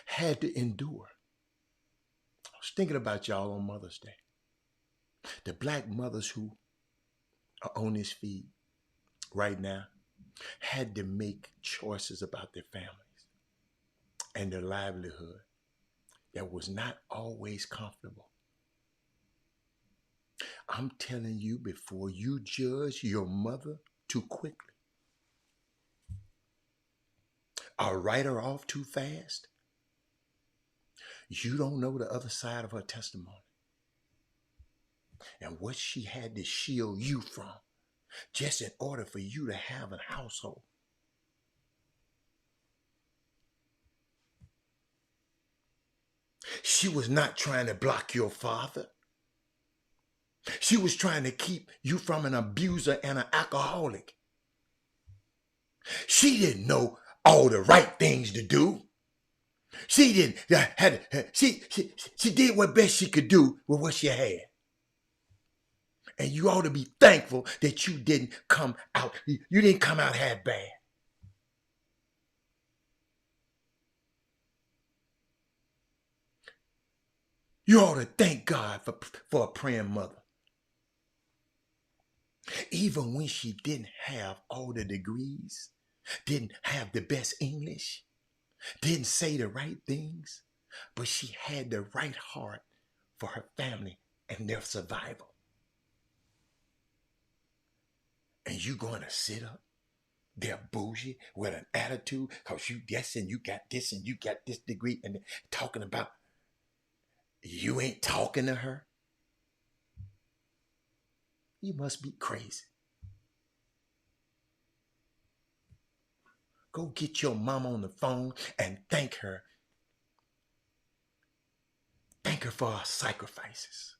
had to endure. I was thinking about y'all on Mother's Day. The black mothers who are on this feed right now had to make choices about their families and their livelihood that was not always comfortable. I'm telling you, before you judge your mother too quickly, or write her off too fast, you don't know the other side of her testimony and what she had to shield you from just in order for you to have a household. She was not trying to block your father. She was trying to keep you from an abuser and an alcoholic. She didn't know all the right things to do. She didn't she did what best she could do with what she had. And you ought to be thankful that you didn't come out. You didn't come out half bad. You ought to thank God for a praying mother. Even when she didn't have all the degrees, didn't have the best English, didn't say the right things, but she had the right heart for her family and their survival. And you going to sit up there bougie with an attitude because you yes and you got this and you got this degree and talking about you ain't talking to her? You must be crazy. Go get your mom on the phone and thank her. Thank her for her sacrifices.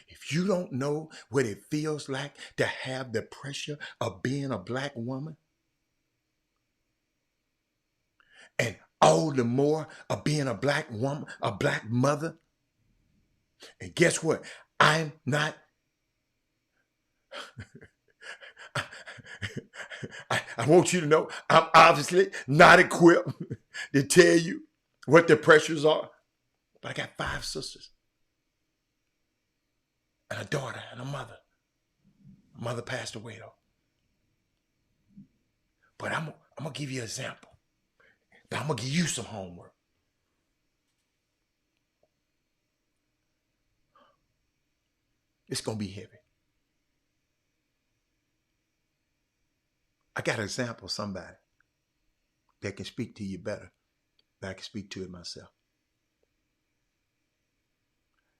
If you don't know what it feels like to have the pressure of being a black woman, and all the more of being a black woman, a black mother, and guess what? I'm not, I want you to know, I'm obviously not equipped to tell you what the pressures are, but I got 5 sisters. And a daughter and a mother. Mother passed away though. But I'm gonna give you an example. But I'm gonna give you some homework. It's gonna be heavy. I got an example of somebody that can speak to you better than I can speak to it myself.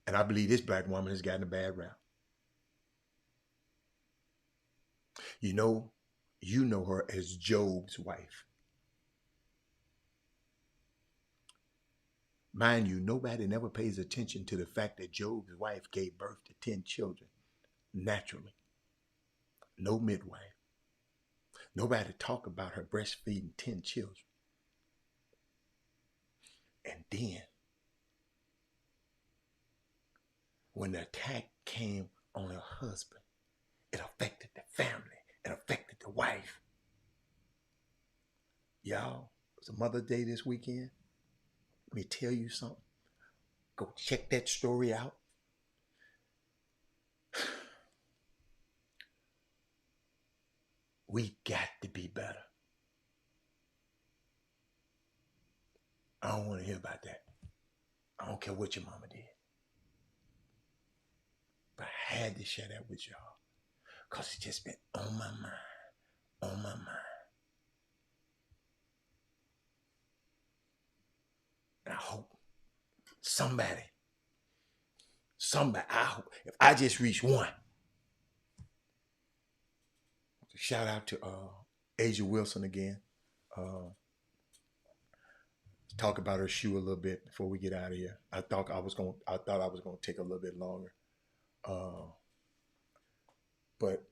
And I believe this black woman has gotten a bad rap. You know her as Job's wife. Mind you, nobody never pays attention to the fact that Job's wife gave birth to 10 children naturally. No midwife. Nobody talk about her breastfeeding 10 children. And then, when the attack came on her husband, it affected the family. It affected the wife. Y'all, it's a Mother's Day this weekend. Let me tell you something. Go check that story out. We got to be better. I don't want to hear about that. I don't care what your mama did. But I had to share that with y'all. Because it's just been on my mind. On my mind. And I hope somebody, I hope, if I just reach one. Shout out to Asia Wilson again. Talk about her shoe a little bit before we get out of here. I thought I was gonna take a little bit longer. But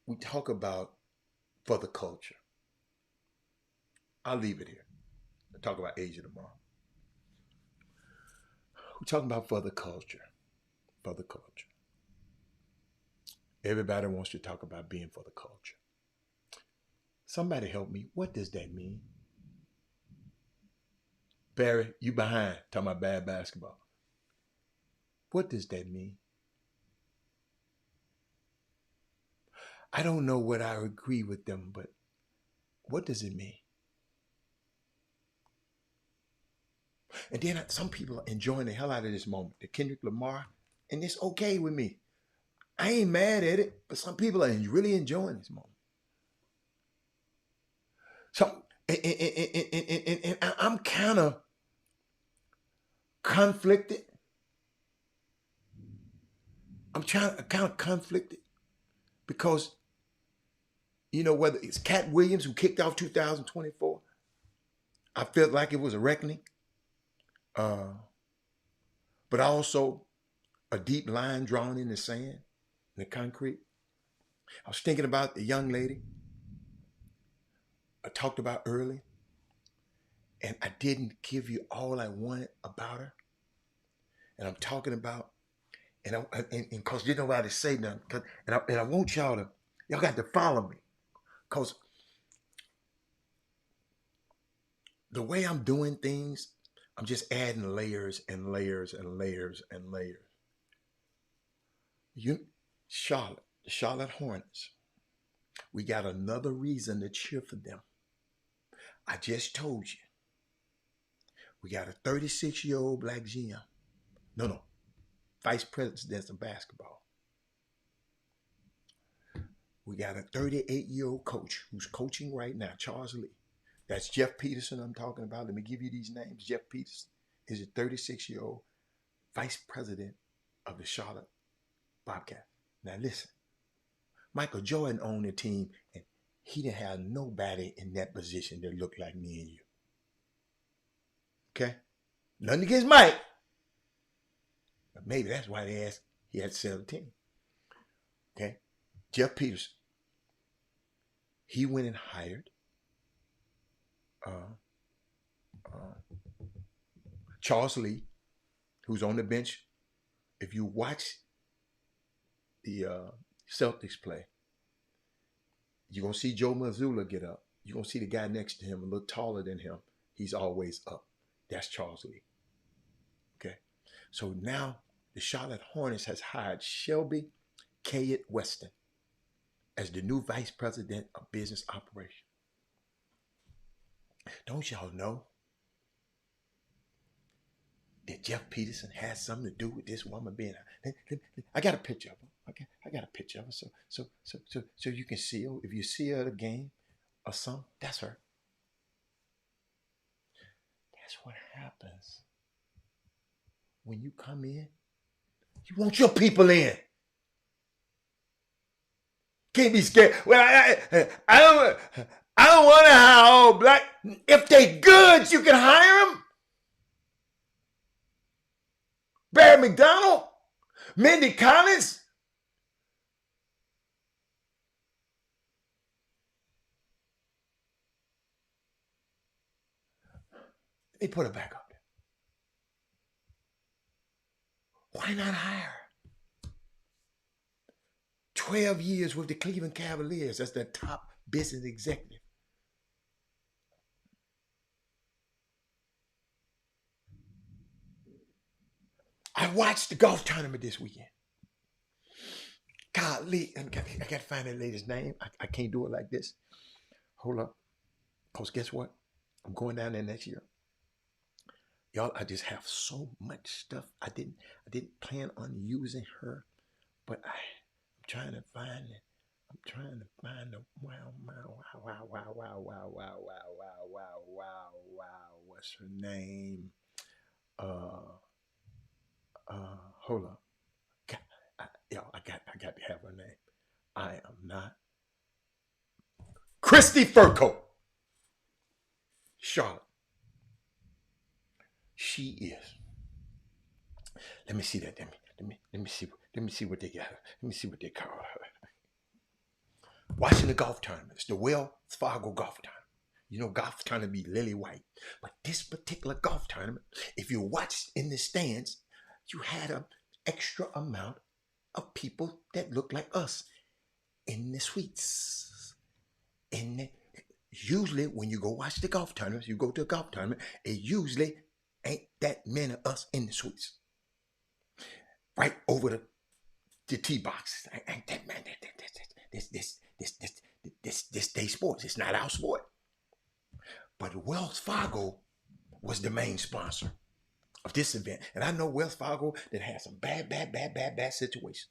we talk about for the culture. I'll leave it here. I'll talk about Asia tomorrow. We're talking about for the culture. For the culture. Everybody wants to talk about being for the culture. Somebody help me. What does that mean? Barry, you behind talking about bad basketball. What does that mean? I don't know what I agree with them, but what does it mean? And then some people are enjoying the hell out of this moment. The Kendrick Lamar, and it's okay with me. I ain't mad at it, but some people are really enjoying this moment. So, and I'm kind of conflicted. I'm kind of conflicted because, whether it's Cat Williams who kicked off 2024, I felt like it was a reckoning, but also a deep line drawn in the sand, in the concrete. I was thinking about the young lady I talked about early, and I didn't give you all I wanted about her. And I'm talking about, and because didn't nobody say nothing, and I want y'all got to follow me, because the way I'm doing things, I'm just adding layers and layers and layers and layers. The Charlotte Hornets, we got another reason to cheer for them. I just told you. We got a 36-year-old black GM. No, vice president of basketball. We got a 38-year-old coach who's coaching right now, Charles Lee. That's Jeff Peterson I'm talking about. Let me give you these names. Jeff Peterson is a 36-year-old vice president of the Charlotte Bobcats. Now listen, Michael Jordan owned the team, and he didn't have nobody in that position that looked like me and you. Okay? Nothing against Mike. But maybe that's why he had to sell the team. Okay? Jeff Peterson. He went and hired Charles Lee, who's on the bench. If you watch the Celtics play, you're going to see Joe Mazzulla get up. You're going to see the guy next to him, a little taller than him. He's always up. That's Charles Lee. Okay? So now the Charlotte Hornets has hired Shelby Kayett Weston as the new vice president of business operations. Don't y'all know that Jeff Peterson has something to do with this woman being? I got a picture of her. Okay, I got a picture of her, so you can see her. If you see her at a game or something, that's her. That's what happens when you come in. You want your people in. Can't be scared. Well, I don't want to hire all black. If they good, you can hire them. Barry McDonald, Mindy Collins. They put her back up there. Why not hire her? 12 years with the Cleveland Cavaliers as their top business executive. I watched the golf tournament this weekend. Golly, I got to find that lady's name. I can't do it like this. Hold up. Because guess what? I'm going down there next year. Y'all, I just have so much stuff. I didn't plan on using her, but I'm trying to find it. I'm trying to find the wow. What's her name? Hold up. I got to have her name. I am not. Christy Furco. Charlotte. She is. Let me see that. Let me see what they got. Let me see what they call her. Watching the golf tournament. It's the Wells Fargo golf tournament. You know, golf tournament be lily white. But this particular golf tournament, if you watch in the stands, you had an extra amount of people that look like us in the suites. Usually when you go watch the golf tournaments, you go to a golf tournament, it usually ain't that many of us in the suites. Right over the tee box. Ain't that man? This day sports. It's not our sport. But Wells Fargo was the main sponsor of this event. And I know Wells Fargo that had some bad situations.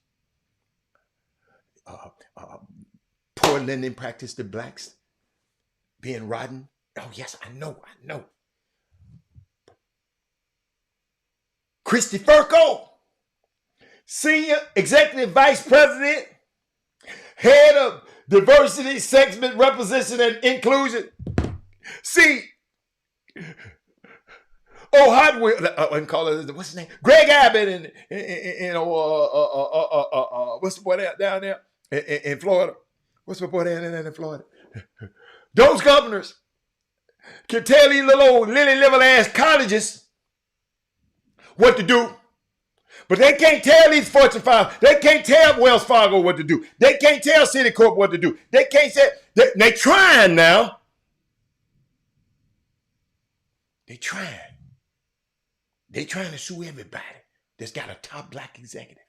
poor lending practice to blacks being rotten. Oh, yes, I know. Christy Furco, Senior Executive Vice President, Head of Diversity, Segment Representation and Inclusion. See, Hot Wheel, I can call it, what's his name? Greg Abbott and what's the boy down there in Florida? What's the boy down there in Florida? Those governors can tell these little old lily-livered ass colleges what to do. But they can't tell these Fortune 5, they can't tell Wells Fargo what to do. They can't tell Citicorp what to do. They can't say, they're trying now. They're trying. They're trying to sue everybody that's got a top black executive.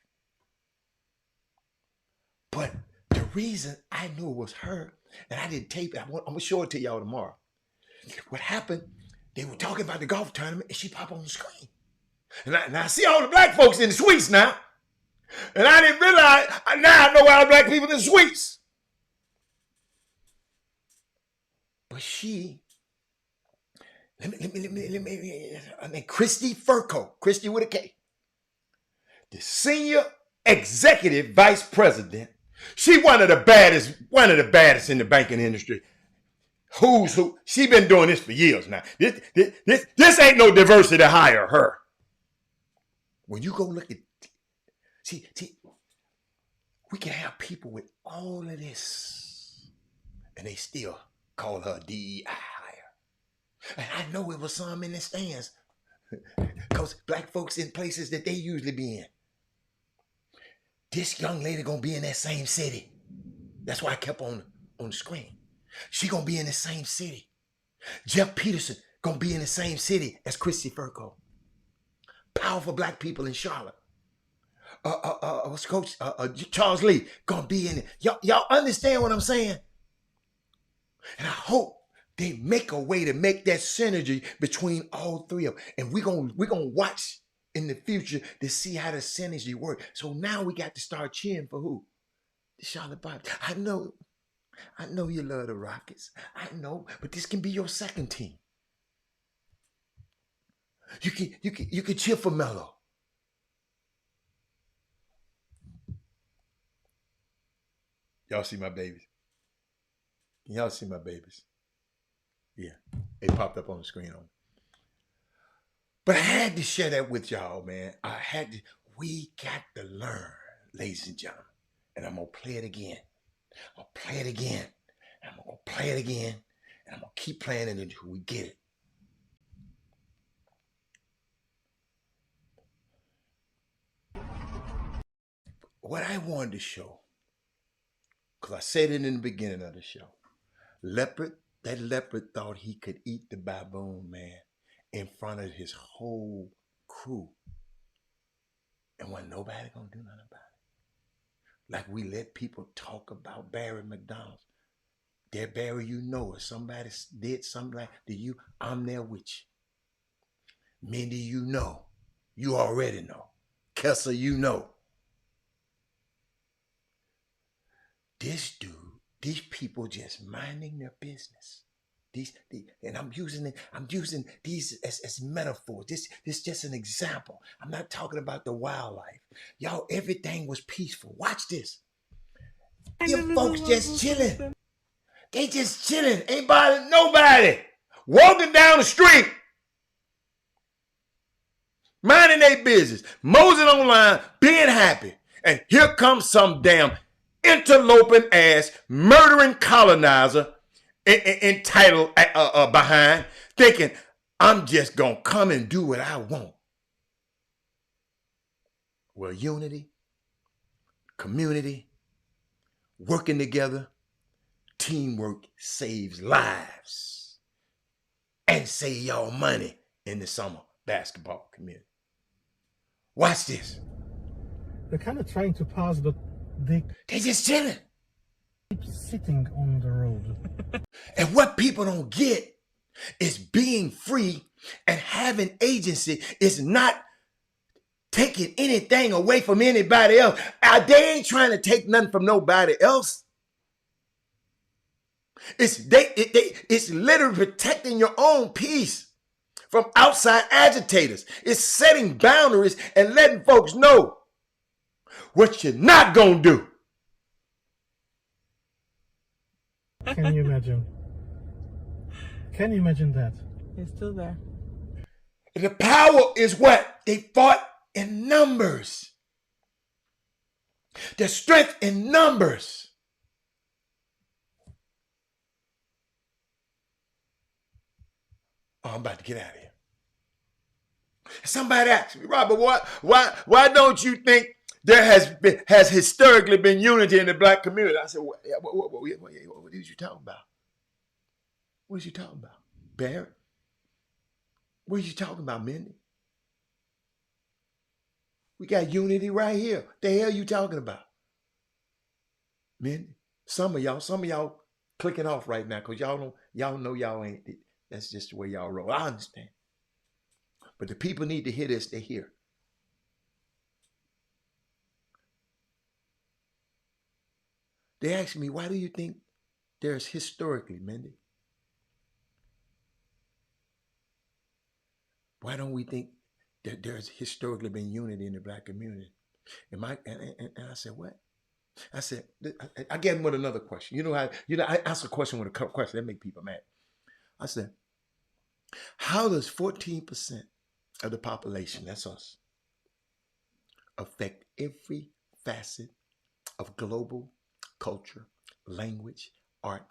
But the reason I knew it was her, and I didn't tape it, I'm going to show it to y'all tomorrow. What happened, they were talking about the golf tournament, and she popped on the screen. And I see all the black folks in the suites now. And I didn't realize, now I know all the black people in the suites. But she, I mean, Christy Furco, Christy with a K, the Senior Executive Vice President. She one of the baddest in the banking industry. Who's who? She been doing this for years now. This ain't no diversity to hire her. When you go look at, see, we can have people with all of this, and they still call her DEI hire. And I know it was some in the stands, because black folks in places that they usually be in. This young lady gonna be in that same city. That's why I kept on the screen. She gonna be in the same city. Jeff Peterson gonna be in the same city as Christy Furco. Powerful black people in Charlotte. What's Coach Charles Lee gonna be in it. Y'all understand what I'm saying? And I hope they make a way to make that synergy between all three of them. And we're gonna watch in the future to see how the synergy works. So now we got to start cheering for who? The Charlotte Bobcats. I know you love the Rockets. I know, but this can be your second team. You can cheer for Melo. Y'all see my babies? Can y'all see my babies? Yeah, they popped up on the screen on me. But I had to share that with y'all, man. We got to learn, ladies and gentlemen. And I'm going to play it again. I'll play it again. And I'm going to play it again. And I'm going to keep playing it until we get it. What I wanted to show, because I said it in the beginning of the show, that leopard thought he could eat the baboon, man, in front of his whole crew. And wasn't nobody gonna do nothing about it. Like we let people talk about Barry McDonald's. There, Barry, you know, if somebody did something like to you, I'm there with you. Mindy, you know. You already know. Kessler, you know. This dude, these people just minding their business. And I'm using these as metaphors. This is just an example. I'm not talking about the wildlife. Y'all, everything was peaceful. Watch this. Them folks just chilling. They just chilling. Ain't bothering nobody. Walking down the street. Minding their business. Mosing online, being happy. And here comes some damn interloping ass, murdering colonizer entitled behind, thinking, I'm just going to come and do what I want. Well, unity, community, working together, teamwork saves lives and save y'all money in the summer basketball community. Watch this. They're kind of trying to pass they just chilling. keep sitting on the road. And what people don't get is being free and having agency is not taking anything away from anybody else. They ain't trying to take nothing from nobody else. It's literally protecting your own peace from outside agitators. It's setting boundaries and letting folks know what you're not gonna do. Can you imagine? Can you imagine that? It's still there. The power is what? They fought in numbers. The strength in numbers. Oh, I'm about to get out of here. Somebody asked me, Robert, why don't you think there has historically been unity in the black community? I said, what are you talking about? What are you talking about? Barrett? What are you talking about, Mindy? We got unity right here. The hell you talking about? Mindy? Some of y'all clicking off right now because y'all know y'all ain't. That's just the way y'all roll. I understand. But the people need to hear this. They hear. They ask me, why do you think there's historically, Mindy? Why don't we think that there's historically been unity in the black community? And I said, what? I said, I gave him with another question. I ask a question with a question that make people mad. I said, how does 14% of the population, that's us, affect every facet of global culture, language, art,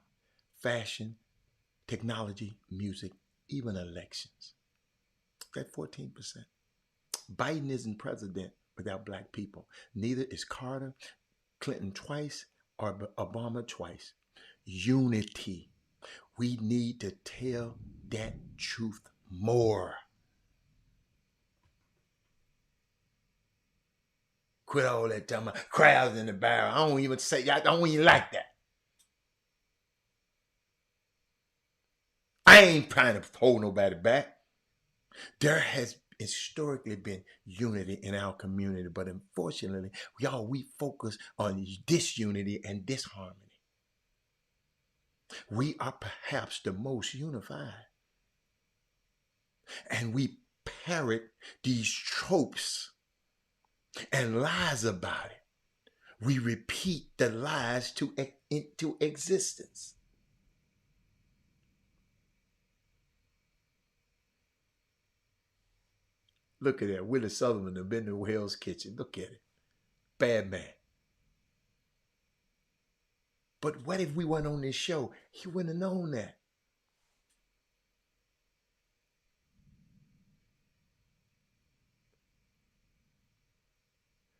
fashion, technology, music, even elections? That 14%. Biden isn't president without black people. Neither is Carter, Clinton twice, or Obama twice. Unity. We need to tell that truth more. Quit all that time. Crowds in the barrel. I don't even like that. I ain't trying to hold nobody back. There has historically been unity in our community, but unfortunately, we focus on disunity and disharmony. We are perhaps the most unified. And we parrot these tropes and lies about it. We repeat the lies into existence. Look at that. Willie Sutherland have been to Hell's Kitchen. Look at it. Bad man. But what if we weren't on this show? He wouldn't have known that.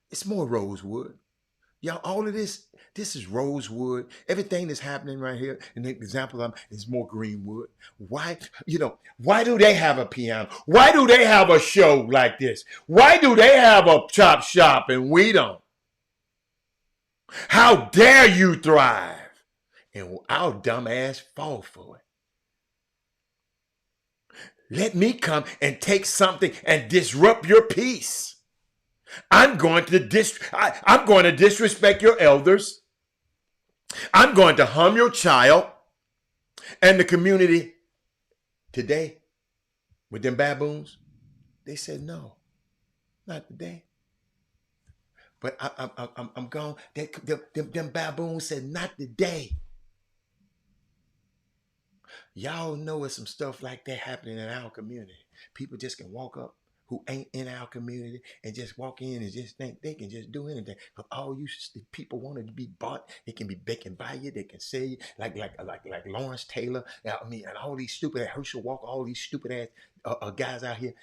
It's more Rosewood. Y'all, all of this is Rosewood. Everything that's happening right here, and the example is more Greenwood. Why do they have a piano? Why do they have a show like this? Why do they have a chop shop and we don't? How dare you thrive? And our dumb ass fall for it. Let me come and take something and disrupt your peace. I'm going to disrespect your elders. I'm going to harm your child and the community. Today, with them baboons, they said no, not today. But I'm gone. Them baboons said not today. Y'all know there's some stuff like that happening in our community. People just can walk up who ain't in our community and just walk in and just think they can just do anything. But all you people wanted to be bought, they can buy you, they can sell you, like Lawrence Taylor, and all these stupid Herschel Walker, all these stupid ass guys out here.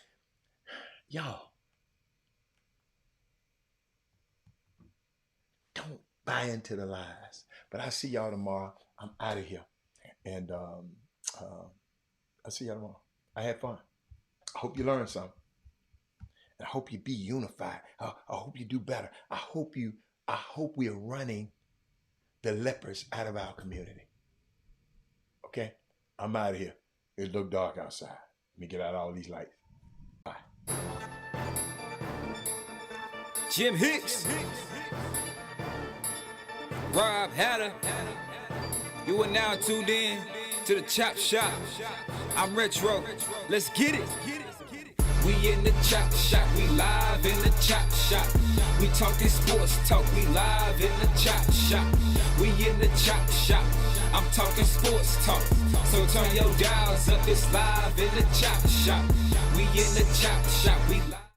Y'all, don't buy into the lies. But I'll see y'all tomorrow. I'm out of here. And I'll see y'all tomorrow. I had fun. I hope you learned something. And I hope you be unified. I hope you do better. I hope we are running the lepers out of our community. Okay? I'm out of here. It look dark outside. Let me get out all these lights. Bye. Jim Hicks, Rob Hatter. You are now tuned in to the Chop Shop. I'm Retro. Let's get it. We in the Chop Shop. We live in the Chop Shop. We talking sports talk. We live in the Chop Shop. We in the Chop Shop. I'm talking sports talk. So turn your dials up. It's live in the Chop Shop. We in the Chop Shop. We live.